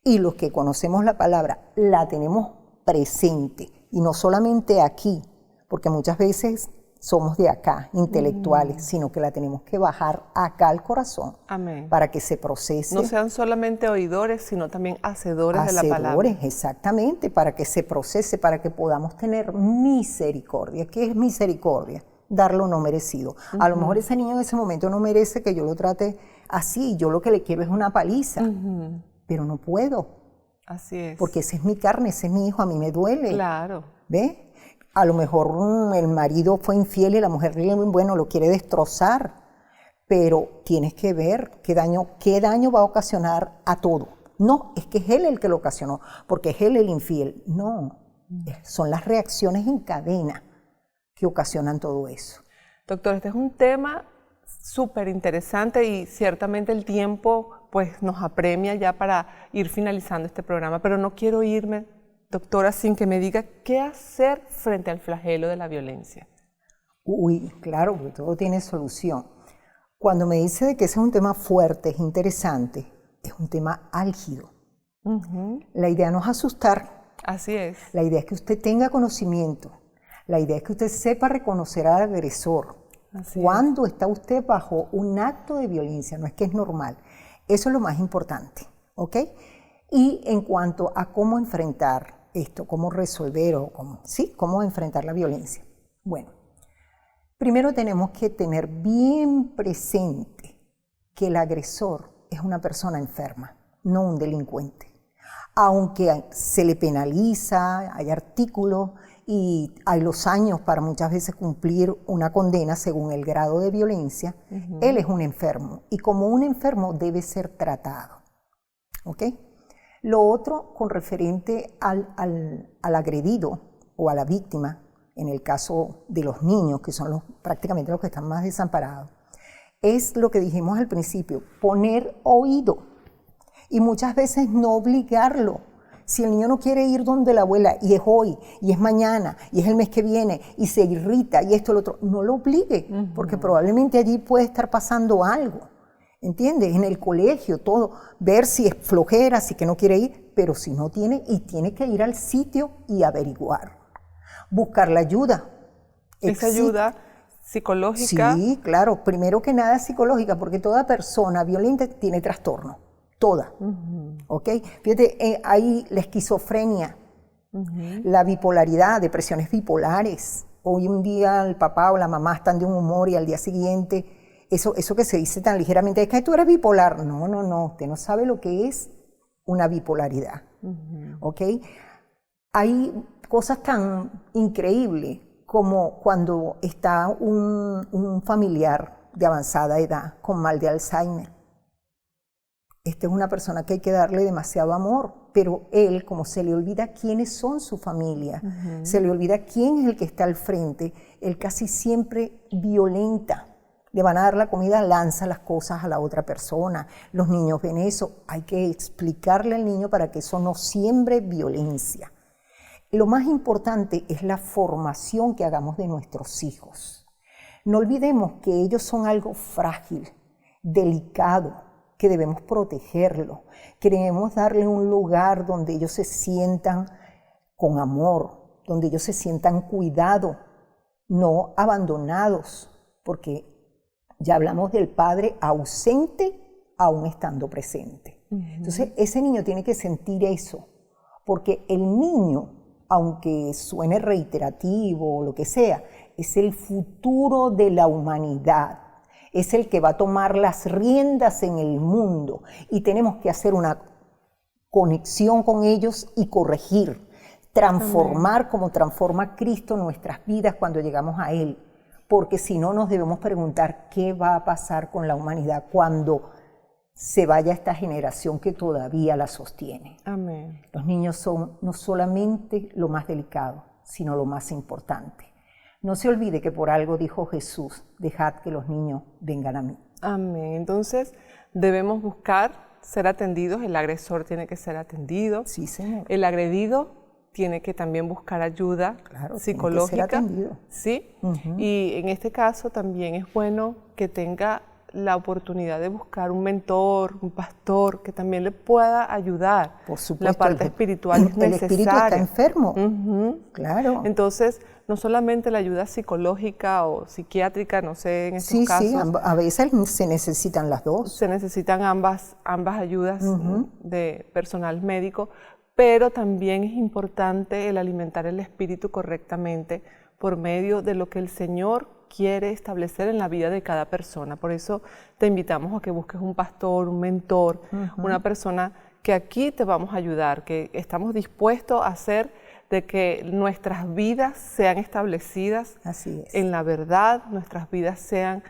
y los que conocemos la palabra la tenemos presente, y no solamente aquí, porque muchas veces somos de acá, intelectuales, sino que la tenemos que bajar acá al corazón Amén. para que se procese. No sean solamente oidores, sino también hacedores de la palabra. Hacedores, exactamente, para que se procese, para que podamos tener misericordia. ¿Qué es misericordia? Dar lo no merecido. A lo mejor ese niño en ese momento no merece que yo lo trate así, yo lo que le quiero es una paliza, pero no puedo, Así es. porque ese es mi carne, ese es mi hijo, a mí me duele. Claro. ¿Ve? A lo mejor el marido fue infiel y la mujer, bueno, lo quiere destrozar, pero tienes que ver qué daño va a ocasionar a todo. No, es que es él el que lo ocasionó, porque es él el infiel. No, son las reacciones en cadena que ocasionan todo eso. Doctor, este es un tema súper interesante y ciertamente el tiempo pues nos apremia ya para ir finalizando este programa, pero no quiero irme, doctora, sin que me diga qué hacer frente al flagelo de la violencia. Uy, claro, porque todo tiene solución. Cuando me dice de que ese es un tema fuerte, es interesante, es un tema álgido. La idea no es asustar, Así es. la idea es que usted tenga conocimiento, la idea es que usted sepa reconocer al agresor. Cuando está usted bajo un acto de violencia, no es que es normal. Eso es lo más importante, ¿ok? Y en cuanto a cómo enfrentar esto, cómo resolver o cómo enfrentar la violencia. Bueno, primero tenemos que tener bien presente que el agresor es una persona enferma, no un delincuente. Aunque se le penaliza, hay artículos y hay los años para muchas veces cumplir una condena según el grado de violencia, él es un enfermo y como un enfermo debe ser tratado. ¿Ok? Lo otro con referente al agredido o a la víctima, en el caso de los niños, que son prácticamente los que están más desamparados, es lo que dijimos al principio, poner oído y muchas veces no obligarlo. Si el niño no quiere ir donde la abuela y es hoy, y es mañana, y es el mes que viene, y se irrita, y esto, lo otro, no lo obligue, porque probablemente allí puede estar pasando algo. ¿Entiendes? En el colegio, todo, ver si es flojera, si que no quiere ir, pero si no tiene, y tiene que ir al sitio y averiguar. Buscar la ayuda. Esa ayuda psicológica. Sí, claro, primero que nada psicológica, porque toda persona violenta tiene trastorno, toda. ¿Ok? Fíjate, hay la esquizofrenia, la bipolaridad, depresiones bipolares. Hoy un día el papá o la mamá están de un humor y al día siguiente... Eso que se dice tan ligeramente, es que tú eres bipolar. No, usted no sabe lo que es una bipolaridad. ¿Ok? Hay cosas tan increíbles como cuando está un familiar de avanzada edad con mal de Alzheimer. Esta es una persona que hay que darle demasiado amor, pero él, como se le olvida quiénes son su familia, se le olvida quién es el que está al frente, él casi siempre violenta. Le van a dar la comida, lanza las cosas a la otra persona. Los niños ven eso. Hay que explicarle al niño para que eso no siembre violencia. Lo más importante es la formación que hagamos de nuestros hijos. No olvidemos que ellos son algo frágil, delicado, que debemos protegerlo. Queremos darle un lugar donde ellos se sientan con amor, donde ellos se sientan cuidados, no abandonados, porque ya hablamos del padre ausente aún estando presente. Entonces, ese niño tiene que sentir eso, porque el niño, aunque suene reiterativo o lo que sea, es el futuro de la humanidad, es el que va a tomar las riendas en el mundo y tenemos que hacer una conexión con ellos y corregir, transformar como transforma Cristo nuestras vidas cuando llegamos a Él, porque si no nos debemos preguntar qué va a pasar con la humanidad cuando se vaya esta generación que todavía la sostiene. Amén. Los niños son no solamente lo más delicado, sino lo más importante. No se olvide que por algo dijo Jesús, dejad que los niños vengan a mí. Amén. Entonces, debemos buscar ser atendidos, el agresor tiene que ser atendido. Sí, Señor. El agredido tiene que también buscar ayuda psicológica. Tiene que ser atendido. Sí. Y en este caso también es bueno que tenga la oportunidad de buscar un mentor, un pastor, que también le pueda ayudar. Por supuesto. La parte espiritual es necesaria. El espíritu está enfermo. Claro. Entonces, no solamente la ayuda psicológica o psiquiátrica, no sé, en estos casos. Sí, a veces se necesitan las dos. Se necesitan ambas ayudas de personal médico, pero también es importante el alimentar el espíritu correctamente por medio de lo que el Señor quiere establecer en la vida de cada persona. Por eso te invitamos a que busques un pastor, un mentor, una persona que aquí te vamos a ayudar, que estamos dispuestos a hacer de que nuestras vidas sean establecidas en la verdad, nuestras vidas sean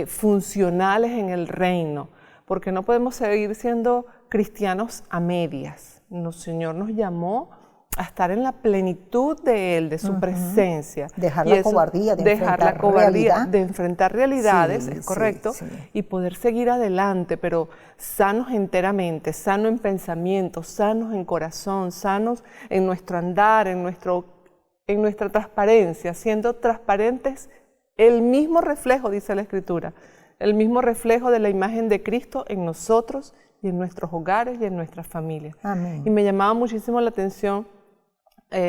funcionales en el reino, porque no podemos seguir siendo cristianos a medias. El Señor nos llamó a estar en la plenitud de Él, de su presencia. Dejar la cobardía de enfrentar realidades, es correcto, y poder seguir adelante, pero sanos enteramente, sanos en pensamiento, sanos en corazón, sanos en nuestro andar, en nuestra transparencia, siendo transparentes, el mismo reflejo, dice la Escritura, el mismo reflejo de la imagen de Cristo en nosotros y en nuestros hogares y en nuestras familias. Amén. Y me llamaba muchísimo la atención,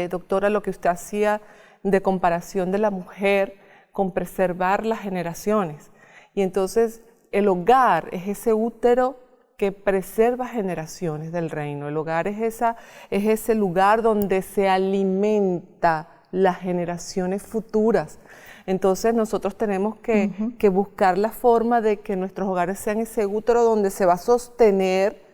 doctora, lo que usted hacía de comparación de la mujer con preservar las generaciones. Y entonces el hogar es ese útero que preserva generaciones del reino. El hogar es ese lugar donde se alimenta las generaciones futuras. Entonces nosotros tenemos que buscar la forma de que nuestros hogares sean ese útero donde se va a sostener,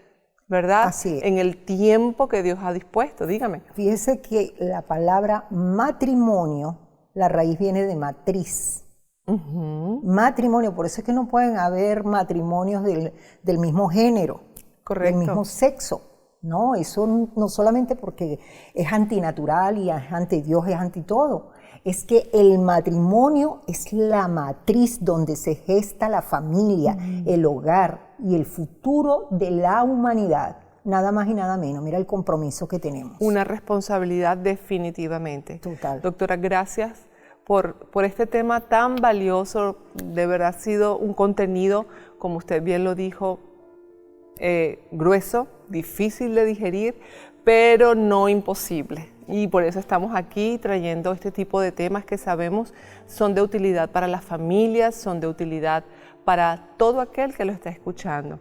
¿verdad? Así es. En el tiempo que Dios ha dispuesto, dígame. Fíjese que la palabra matrimonio, la raíz viene de matriz. Matrimonio, por eso es que no pueden haber matrimonios del mismo género, Correcto. del mismo sexo. No, eso no solamente porque es antinatural y es anti Dios, es anti todo. Es que el matrimonio es la matriz donde se gesta la familia, el hogar y el futuro de la humanidad. Nada más y nada menos. Mira el compromiso que tenemos. Una responsabilidad definitivamente. Total. Doctora, gracias por este tema tan valioso. De verdad ha sido un contenido, como usted bien lo dijo, grueso, difícil de digerir, pero no imposible. Y por eso estamos aquí trayendo este tipo de temas que sabemos son de utilidad para las familias, son de utilidad para todo aquel que lo está escuchando.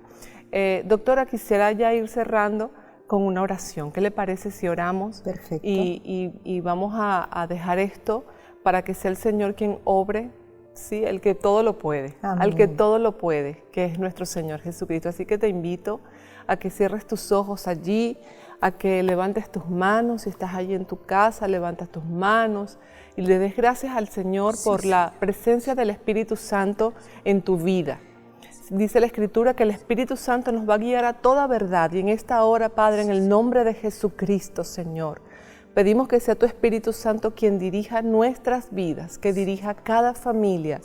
Doctora, quisiera ya ir cerrando con una oración. ¿Qué le parece si oramos? Perfecto. Y vamos a dejar esto para que sea el Señor quien obre, ¿sí? El que todo lo puede, Amén. Al que todo lo puede, que es nuestro Señor Jesucristo. Así que te invito a que cierres tus ojos allí, a que levantes tus manos. Si estás allí en tu casa, levantas tus manos y le des gracias al Señor por la presencia del Espíritu Santo en tu vida. Dice la Escritura que el Espíritu Santo nos va a guiar a toda verdad. Y en esta hora, Padre, en el nombre de Jesucristo, Señor, pedimos que sea tu Espíritu Santo quien dirija nuestras vidas, que dirija cada familia.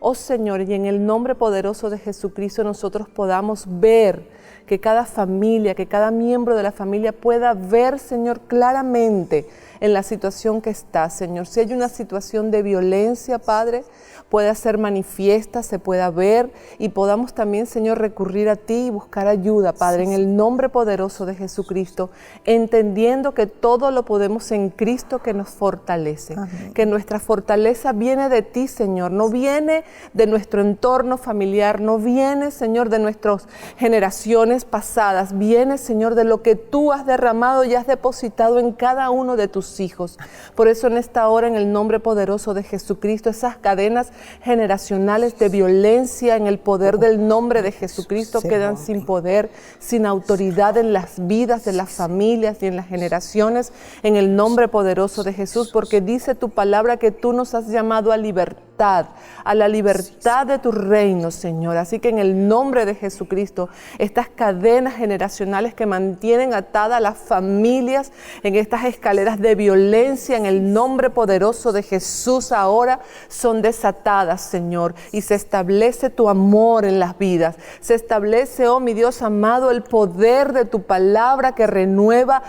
Oh Señor, y en el nombre poderoso de Jesucristo nosotros podamos ver que cada familia, que cada miembro de la familia pueda ver, Señor, claramente en la situación que está, Señor. Si hay una situación de violencia, Padre, pueda ser manifiesta, se pueda ver y podamos también, Señor, recurrir a ti y buscar ayuda, Padre, en el nombre poderoso de Jesucristo, entendiendo que todo lo podemos en Cristo que nos fortalece. Amén. Que nuestra fortaleza viene de ti, Señor, no viene de nuestro entorno familiar, no viene, Señor, de nuestras generaciones pasadas, viene, Señor, de lo que tú has derramado y has depositado en cada uno de tus hijos. Por eso en esta hora, en el nombre poderoso de Jesucristo, esas cadenas generacionales de violencia en el poder del nombre de Jesucristo quedan sin poder, sin autoridad en las vidas de las familias y en las generaciones, en el nombre poderoso de Jesús, porque dice tu palabra que tú nos has llamado a libertad, a la libertad de tu reino, Señor. Así que en el nombre de Jesucristo, estas cadenas generacionales que mantienen atadas a las familias en estas escaleras de violencia, en el nombre poderoso de Jesús ahora son desatadas, Señor, y se establece tu amor en las vidas. Se establece, oh mi Dios amado, el poder de tu palabra que renueva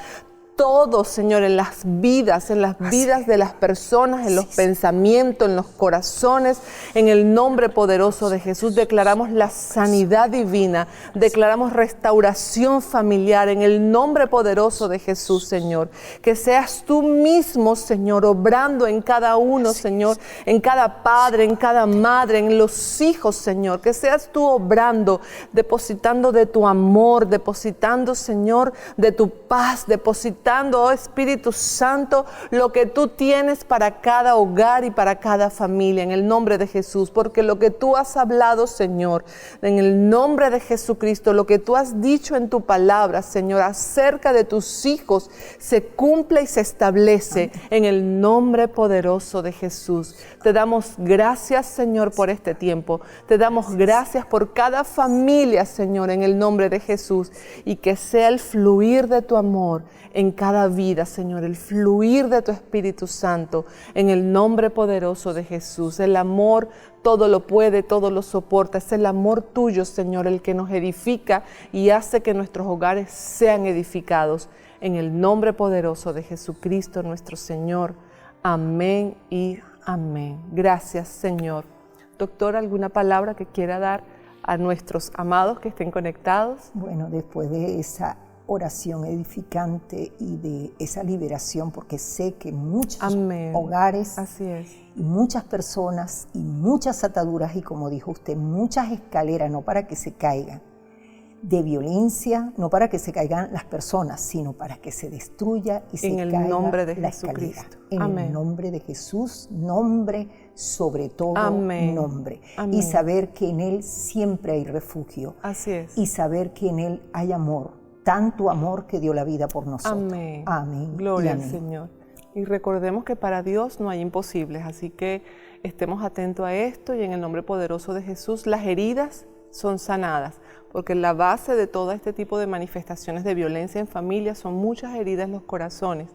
todo, Señor, en las vidas de las personas, en los pensamientos, en los corazones, en el nombre poderoso de Jesús. Declaramos la sanidad divina, declaramos restauración familiar en el nombre poderoso de Jesús, Señor. Que seas tú mismo, Señor, obrando en cada uno, Señor, en cada padre, en cada madre, en los hijos, Señor. Que seas tú obrando, depositando de tu amor, depositando, Señor, de tu paz, depositando, oh Espíritu Santo, lo que tú tienes para cada hogar y para cada familia, en el nombre de Jesús, porque lo que tú has hablado, Señor, en el nombre de Jesucristo, lo que tú has dicho en tu palabra, Señor, acerca de tus hijos, se cumple y se establece en el nombre poderoso de Jesús. Te damos gracias, Señor, por este tiempo. Te damos gracias por cada familia, Señor, en el nombre de Jesús, y que sea el fluir de tu amor en cada vida, Señor, el fluir de tu Espíritu Santo, en el nombre poderoso de Jesús. El amor todo lo puede, todo lo soporta. Es el amor tuyo, Señor, el que nos edifica y hace que nuestros hogares sean edificados. En el nombre poderoso de Jesucristo, nuestro Señor. Amén y amén. Gracias, Señor. Doctor, ¿alguna palabra que quiera dar a nuestros amados que estén conectados? Bueno, después de esa oración edificante y de esa liberación, porque sé que muchos hogares y muchas personas y muchas ataduras, y como dijo usted, muchas escaleras, no para que se caigan, de violencia, no para que se caigan las personas, sino para que se destruya y se caiga la escalera. En el nombre de Jesucristo. En el nombre de Jesús, nombre sobre todo nombre. Amén. Y saber que en Él siempre hay refugio. Así es. Y saber que en Él hay amor. Tanto amor que dio la vida por nosotros. Amén. Amén. Gloria al Señor. Y recordemos que para Dios no hay imposibles, así que estemos atentos a esto y en el nombre poderoso de Jesús, las heridas son sanadas, porque la base de todo este tipo de manifestaciones de violencia en familia son muchas heridas en los corazones.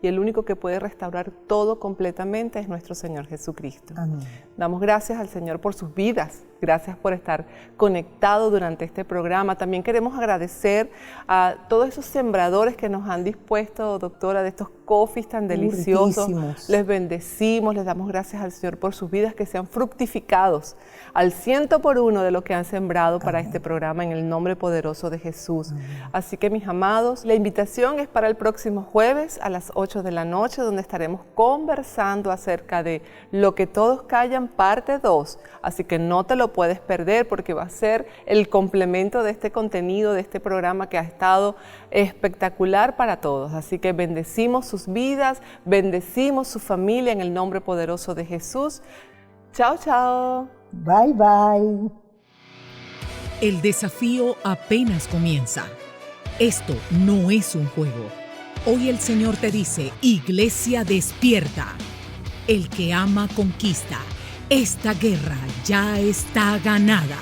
Y el único que puede restaurar todo completamente es nuestro Señor Jesucristo. Amén. Damos gracias al Señor por sus vidas. Gracias por estar conectado durante este programa. También queremos agradecer a todos esos sembradores que nos han dispuesto, doctora, de estos coffees tan deliciosos. Riquísimos. Les bendecimos, les damos gracias al Señor por sus vidas, que sean fructificados al 100% de lo que han sembrado para este programa en el nombre poderoso de Jesús. Amén. Así que, mis amados, la invitación es para el próximo jueves a las 8 de la noche, donde estaremos conversando acerca de Lo que todos callan, parte 2. Así que no te lo puedes perder, porque va a ser el complemento de este contenido, de este programa que ha estado espectacular para todos. Así que bendecimos sus vidas, bendecimos su familia en el nombre poderoso de Jesús. Chao, chao. Bye, bye. El desafío apenas comienza. Esto no es un juego. Hoy el Señor te dice, Iglesia, despierta. El que ama conquista. Esta guerra ya está ganada.